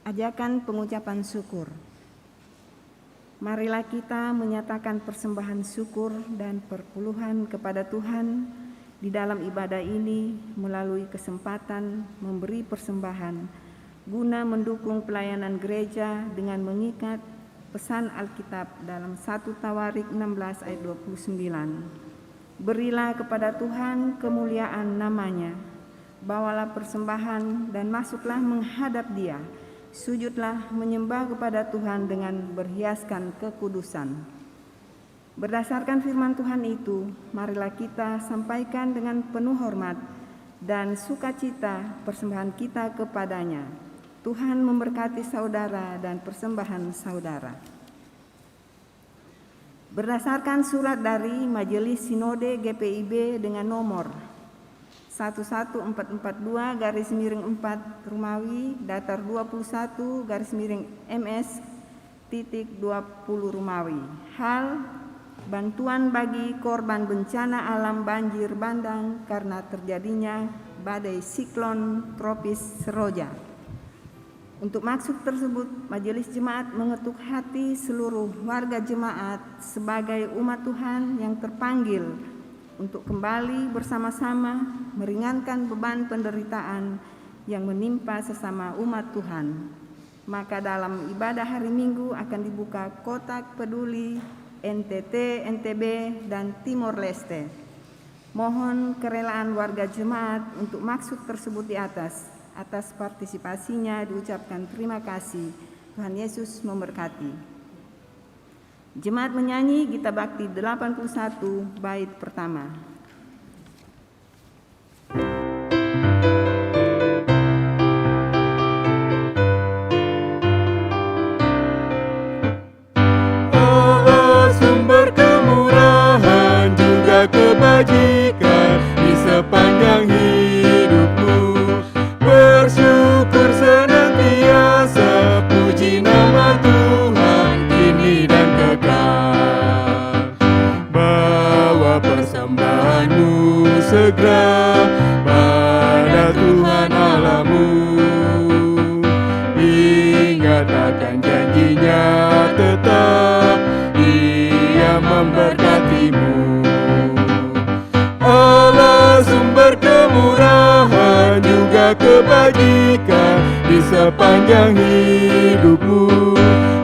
Ajakan pengucapan syukur. Marilah kita menyatakan persembahan syukur dan perpuluhan kepada Tuhan di dalam ibadah ini melalui kesempatan memberi persembahan guna mendukung pelayanan gereja dengan mengikat pesan Alkitab dalam 1 Tawarik 16 ayat 29. Berilah kepada Tuhan kemuliaan namanya, bawalah persembahan dan masuklah menghadap Dia. Sujudlah menyembah kepada Tuhan dengan berhiaskan kekudusan. Berdasarkan firman Tuhan itu, marilah kita sampaikan dengan penuh hormat dan sukacita persembahan kita kepadanya. Tuhan memberkati saudara dan persembahan saudara. Berdasarkan surat dari Majelis Sinode GPIB dengan nomor 11442-4 Romawi datar 21-MS-20 Romawi. Hal bantuan bagi korban bencana alam banjir bandang karena terjadinya badai siklon tropis Seroja. Untuk maksud tersebut, Majelis Jemaat mengetuk hati seluruh warga jemaat sebagai umat Tuhan yang terpanggil untuk kembali bersama-sama meringankan beban penderitaan yang menimpa sesama umat Tuhan. Maka dalam ibadah hari Minggu akan dibuka kotak peduli NTT, NTB, dan Timor Leste. Mohon kerelaan warga jemaat untuk maksud tersebut di atas. Atas partisipasinya diucapkan terima kasih. Tuhan Yesus memberkati. Jemaat menyanyi Gita Bakti 81 bait pertama. Allah sumber kemurahan juga kebajikan di sepanjang hidupmu. Bersyukur senantiasa, puji nama Tuhan kini dan kekal. Bawa persembahanmu segera pada Tuhan Allahmu. Ingat akan janjinya tetap, Dia memberkatimu. Allah sumber kemurahan juga kebajikan di sepanjang hidupmu.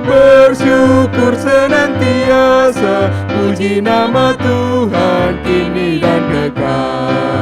Bersyukur senantiasa, puji nama Tuhan kini dan kekal.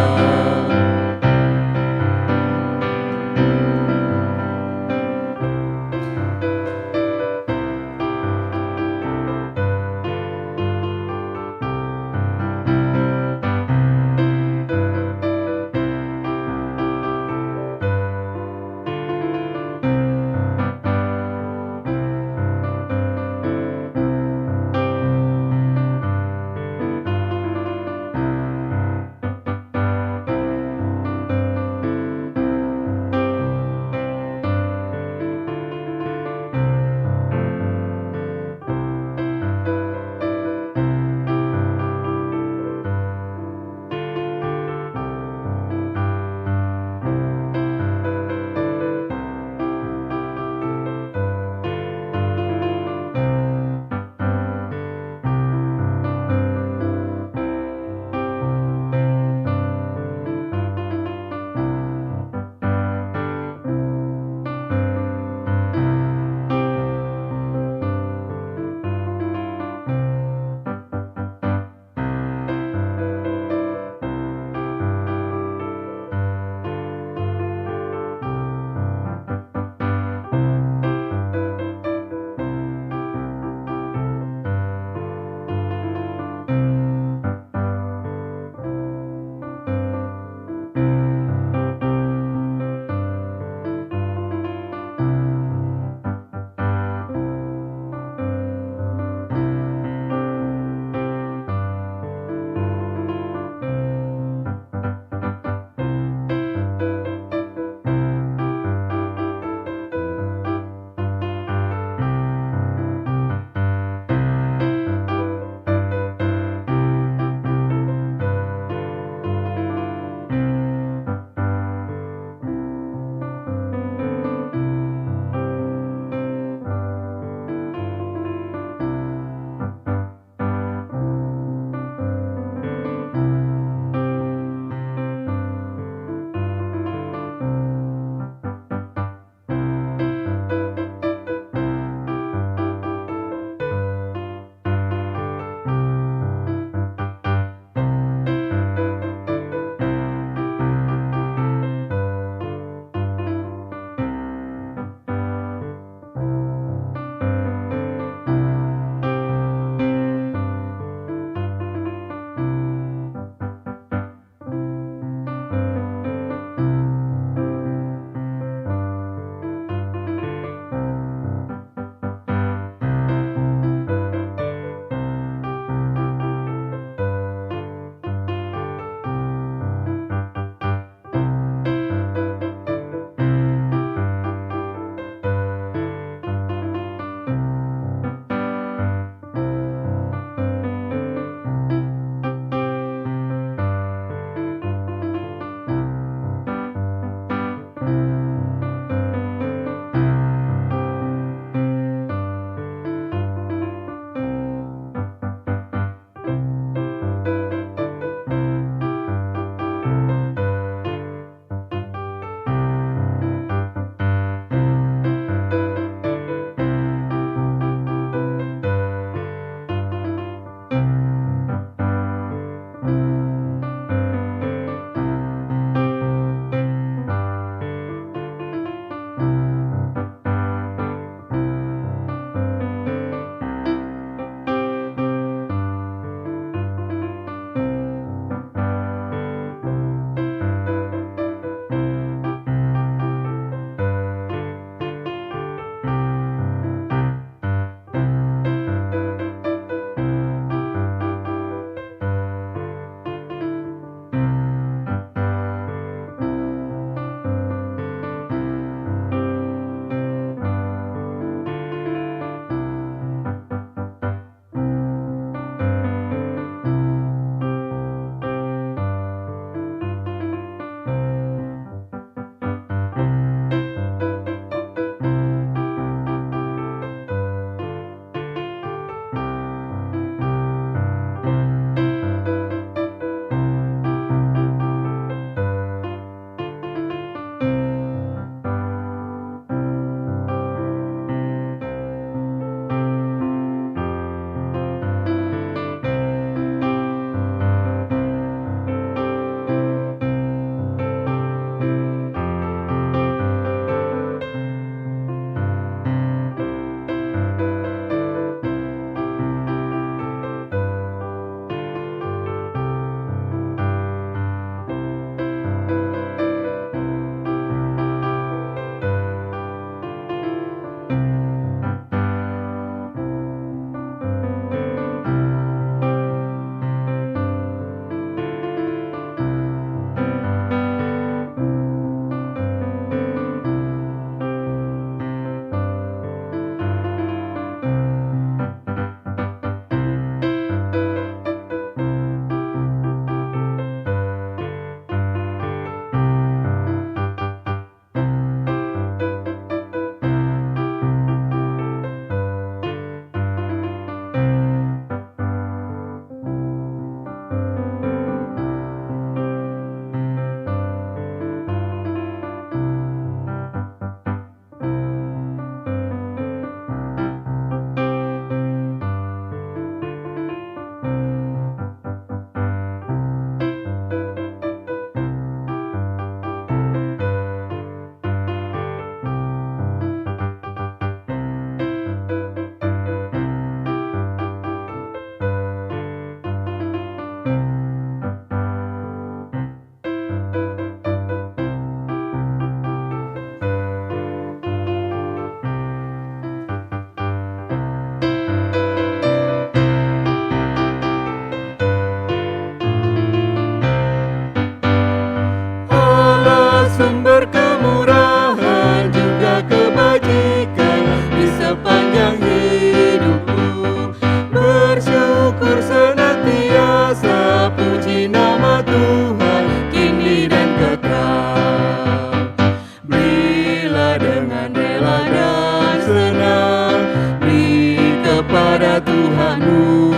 Tuhanmu.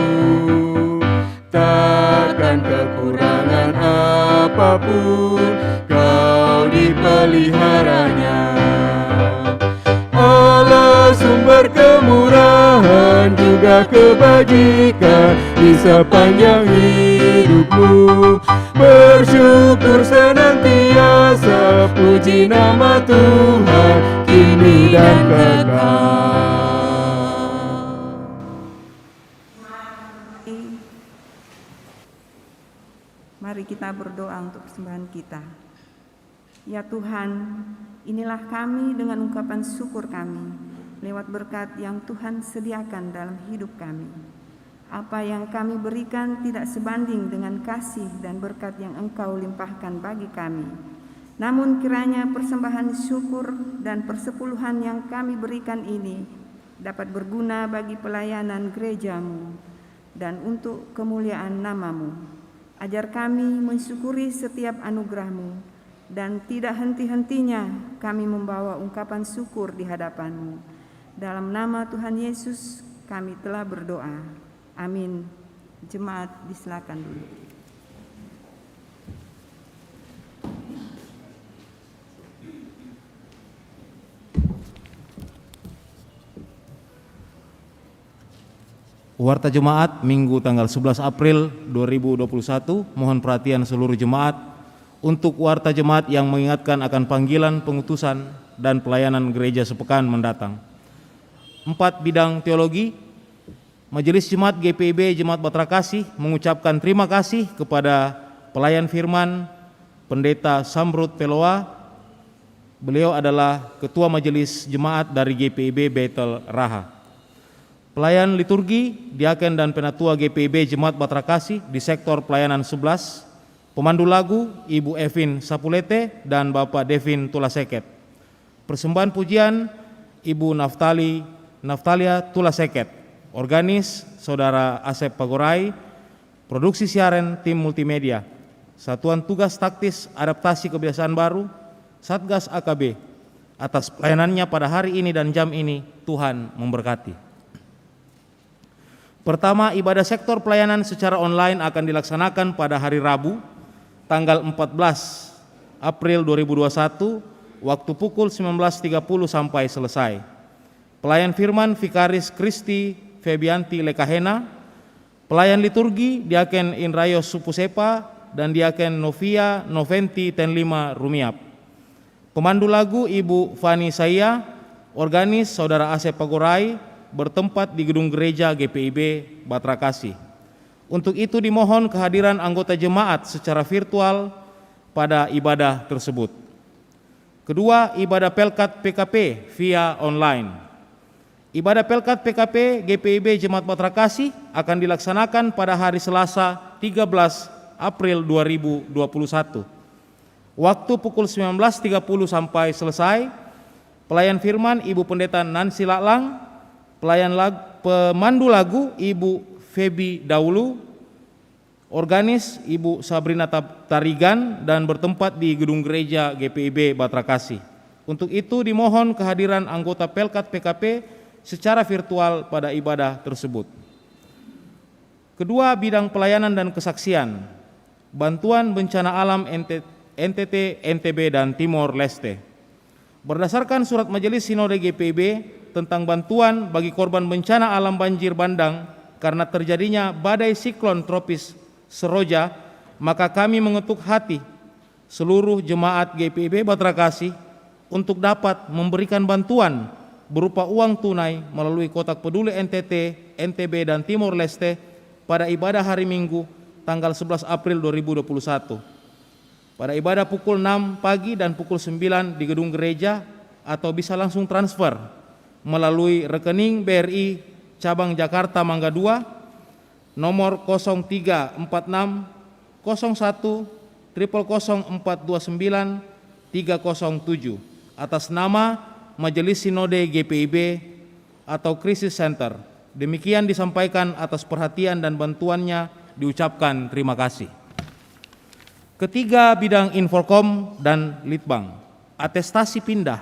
Takkan kekurangan apapun, Kau dipeliharanya. Allah sumber kemurahan juga kebajikan di sepanjang hidupmu. Bersyukur senantiasa, puji nama Tuhan kini dan kekal. Mari kita berdoa untuk persembahan kita. Ya Tuhan, inilah kami dengan ungkapan syukur kami lewat berkat yang Tuhan sediakan dalam hidup kami. Apa yang kami berikan tidak sebanding dengan kasih dan berkat yang Engkau limpahkan bagi kami. Namun kiranya persembahan syukur dan persepuluhan yang kami berikan ini dapat berguna bagi pelayanan gereja-Mu dan untuk kemuliaan nama-Mu. Ajar kami mensyukuri setiap anugerah-Mu dan tidak henti-hentinya kami membawa ungkapan syukur di hadapan-Mu. Dalam nama Tuhan Yesus kami telah berdoa. Amin. Jemaat disilakan dulu. Warta Jemaat Minggu tanggal 11 April 2021, mohon perhatian seluruh jemaat untuk warta jemaat yang mengingatkan akan panggilan pengutusan dan pelayanan gereja sepekan mendatang. 4 bidang teologi. Majelis Jemaat GPIB Jemaat Batra Kasih mengucapkan terima kasih kepada pelayan firman Pendeta Samrut Peloa. Beliau adalah Ketua Majelis Jemaat dari GPIB Bethel Raha. Pelayan liturgi, diaken dan penatua GPIB Jemaat Batra Kasih di sektor pelayanan 11, pemandu lagu Ibu Evin Sapulete dan Bapak Devin Tulaseket. Persembahan pujian Ibu Naftalia Tulaseket, organis Saudara Asep Pagorai, produksi siaran tim multimedia, Satuan Tugas Taktis Adaptasi Kebiasaan Baru, Satgas AKB. Atas pelayanannya pada hari ini dan jam ini, Tuhan memberkati. Pertama, ibadah sektor pelayanan secara online akan dilaksanakan pada hari Rabu, tanggal 14 April 2021, waktu pukul 19.30 sampai selesai. Pelayan firman Vikaris Kristi Febianti Lekahena, pelayan liturgi Diaken Inrayo Supusepa dan Diaken Novia Noventi Tenlima Rumiap. Pemandu lagu Ibu Fani Saya, organis Saudara Asep Pagorai, bertempat di gedung gereja GPIB Batra Kasih. Untuk itu dimohon kehadiran anggota jemaat secara virtual pada ibadah tersebut. Kedua, ibadah Pelkat PKP via online. Ibadah Pelkat PKP GPIB Jemaat Batra Kasih akan dilaksanakan pada hari Selasa 13 April 2021. Waktu pukul 19.30 sampai selesai. Pelayan firman Ibu Pendeta Nancy Laklang, pemandu lagu Ibu Febi Daulu, organis Ibu Sabrina Tarigan dan bertempat di gedung gereja GPIB Batra Kasih. Untuk itu dimohon kehadiran anggota Pelkat PKP secara virtual pada ibadah tersebut. Kedua, bidang pelayanan dan kesaksian, bantuan bencana alam NTT, NTB dan Timor Leste. Berdasarkan surat Majelis Sinode GPIB tentang bantuan bagi korban bencana alam banjir bandang karena terjadinya badai siklon tropis Seroja, maka kami mengetuk hati seluruh jemaat GPIB Batra Kasih untuk dapat memberikan bantuan berupa uang tunai melalui kotak peduli NTT, NTB dan Timor Leste pada ibadah hari Minggu tanggal 11 April 2021. Pada ibadah pukul 6 pagi dan pukul 9 di gedung gereja atau bisa langsung transfer melalui rekening BRI Cabang Jakarta Mangga 2 nomor 0346 01 000429 307 atas nama Majelis Sinode GPIB atau Crisis Center. Demikian disampaikan atas perhatian dan bantuannya, diucapkan terima kasih. Ketiga, bidang Inforkom dan Litbang. Atestasi pindah.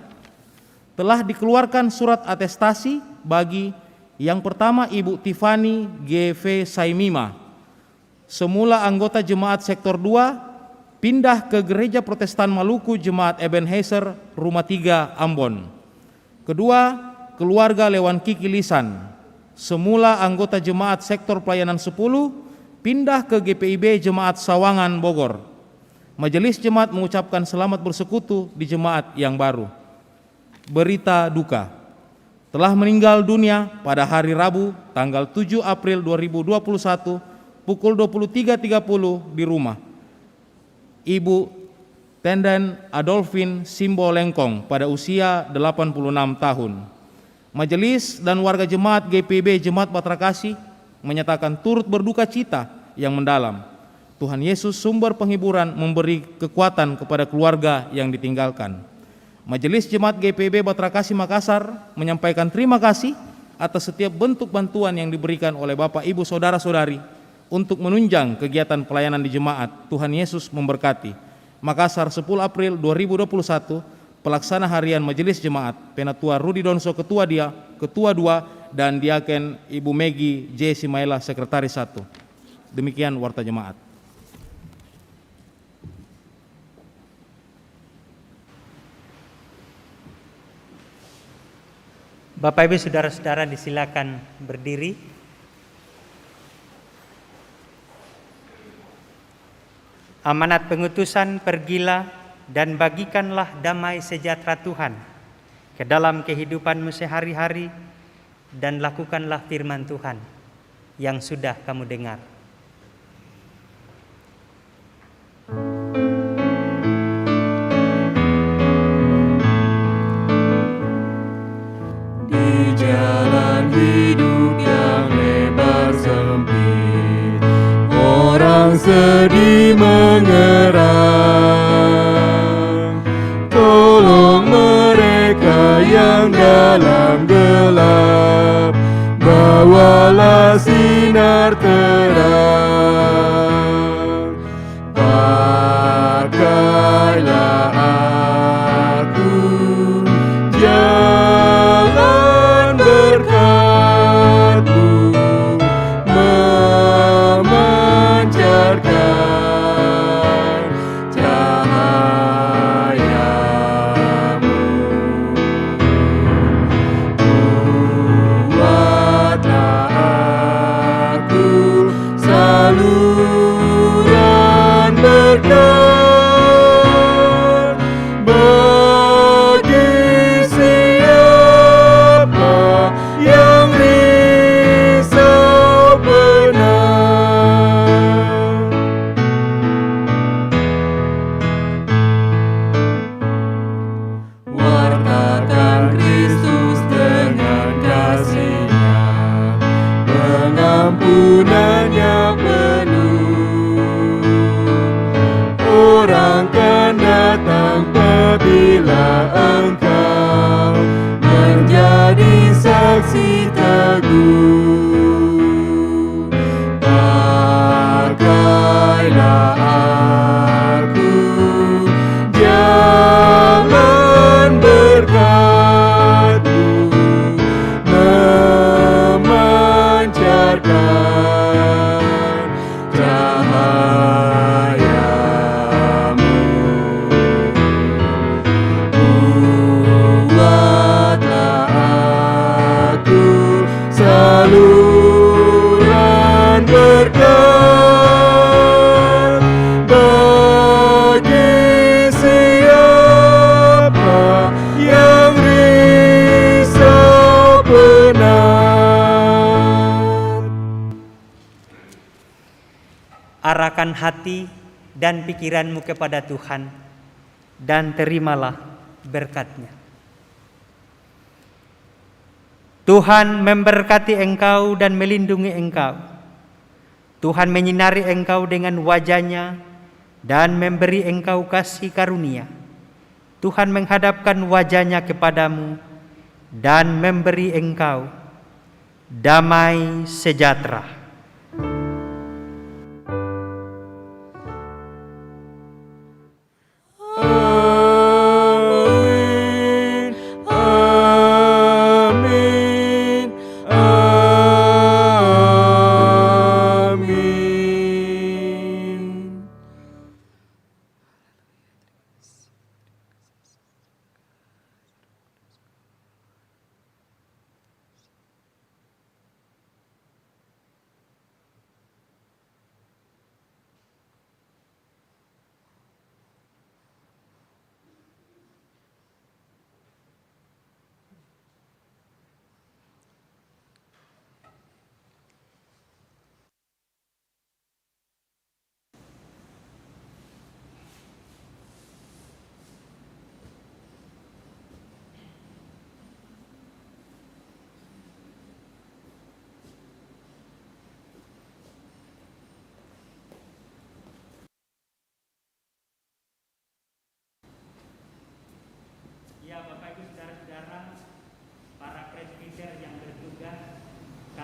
Telah dikeluarkan surat atestasi bagi Yang pertama Ibu Tiffany GV Saimima, semula anggota Jemaat Sektor 2, pindah ke Gereja Protestan Maluku Jemaat Ebenezer Rumah 3 Ambon. Kedua, keluarga Lewan Kiki Lisan, semula anggota Jemaat Sektor Pelayanan 10, pindah ke GPIB Jemaat Sawangan Bogor. Majelis Jemaat mengucapkan selamat bersekutu di jemaat yang baru. Berita duka, telah meninggal dunia pada hari Rabu tanggal 7 April 2021 pukul 23.30 di rumah Ibu Tenden Adolfin Simbo Lengkong pada usia 86 tahun. Majelis dan warga jemaat GPIB Jemaat Batra Kasih menyatakan turut berduka cita yang mendalam. Tuhan Yesus sumber penghiburan memberi kekuatan kepada keluarga yang ditinggalkan. Majelis Jemaat GPIB Batra Kasih Makassar menyampaikan terima kasih atas setiap bentuk bantuan yang diberikan oleh Bapak Ibu Saudara-saudari untuk menunjang kegiatan pelayanan di jemaat. Tuhan Yesus memberkati. Makassar 10 April 2021, Pelaksana Harian Majelis Jemaat, Penatua Rudi Donso Ketua 2 dan Diaken Ibu Megi J. Simaila Sekretaris 1. Demikian warta jemaat. Bapak Ibu Saudara-saudara disilakan berdiri. Amanat pengutusan, pergilah dan bagikanlah damai sejahtera Tuhan ke dalam kehidupanmu sehari-hari dan lakukanlah firman Tuhan yang sudah kamu dengar. Di jalan hidup yang lebar sempit, orang sedih mengerang. Tolong mereka yang dalam gelap, bawalah sinar terang. Pakailah aku jalan berkat-Mu, memancarkan cahayamu. Buatlah aku saluran berkat bagi siapa yang risau benar. Wartakan Kristus dengan kasih-Nya, pengampunannya penuh. Orang kan datang apabila engkau menjadi saksi teguh. Pakailah aku jalan berkat-Mu, memancarkan cahayamu. Buatlah aku saluran berkat bagi siapa yang risau benar. Arahkan hati dan pikiranmu kepada Tuhan dan terimalah berkat-Nya. Tuhan memberkati engkau dan melindungi engkau. Tuhan menyinari engkau dengan wajah-Nya dan memberi engkau kasih karunia. Tuhan menghadapkan wajah-Nya kepadamu dan memberi engkau damai sejahtera. Amin, amin, amin.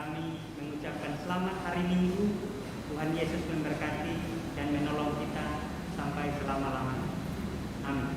kami mengucapkan selamat hari Minggu. Tuhan Yesus memberkati dan menolong kita sampai selama-lamanya. Amin.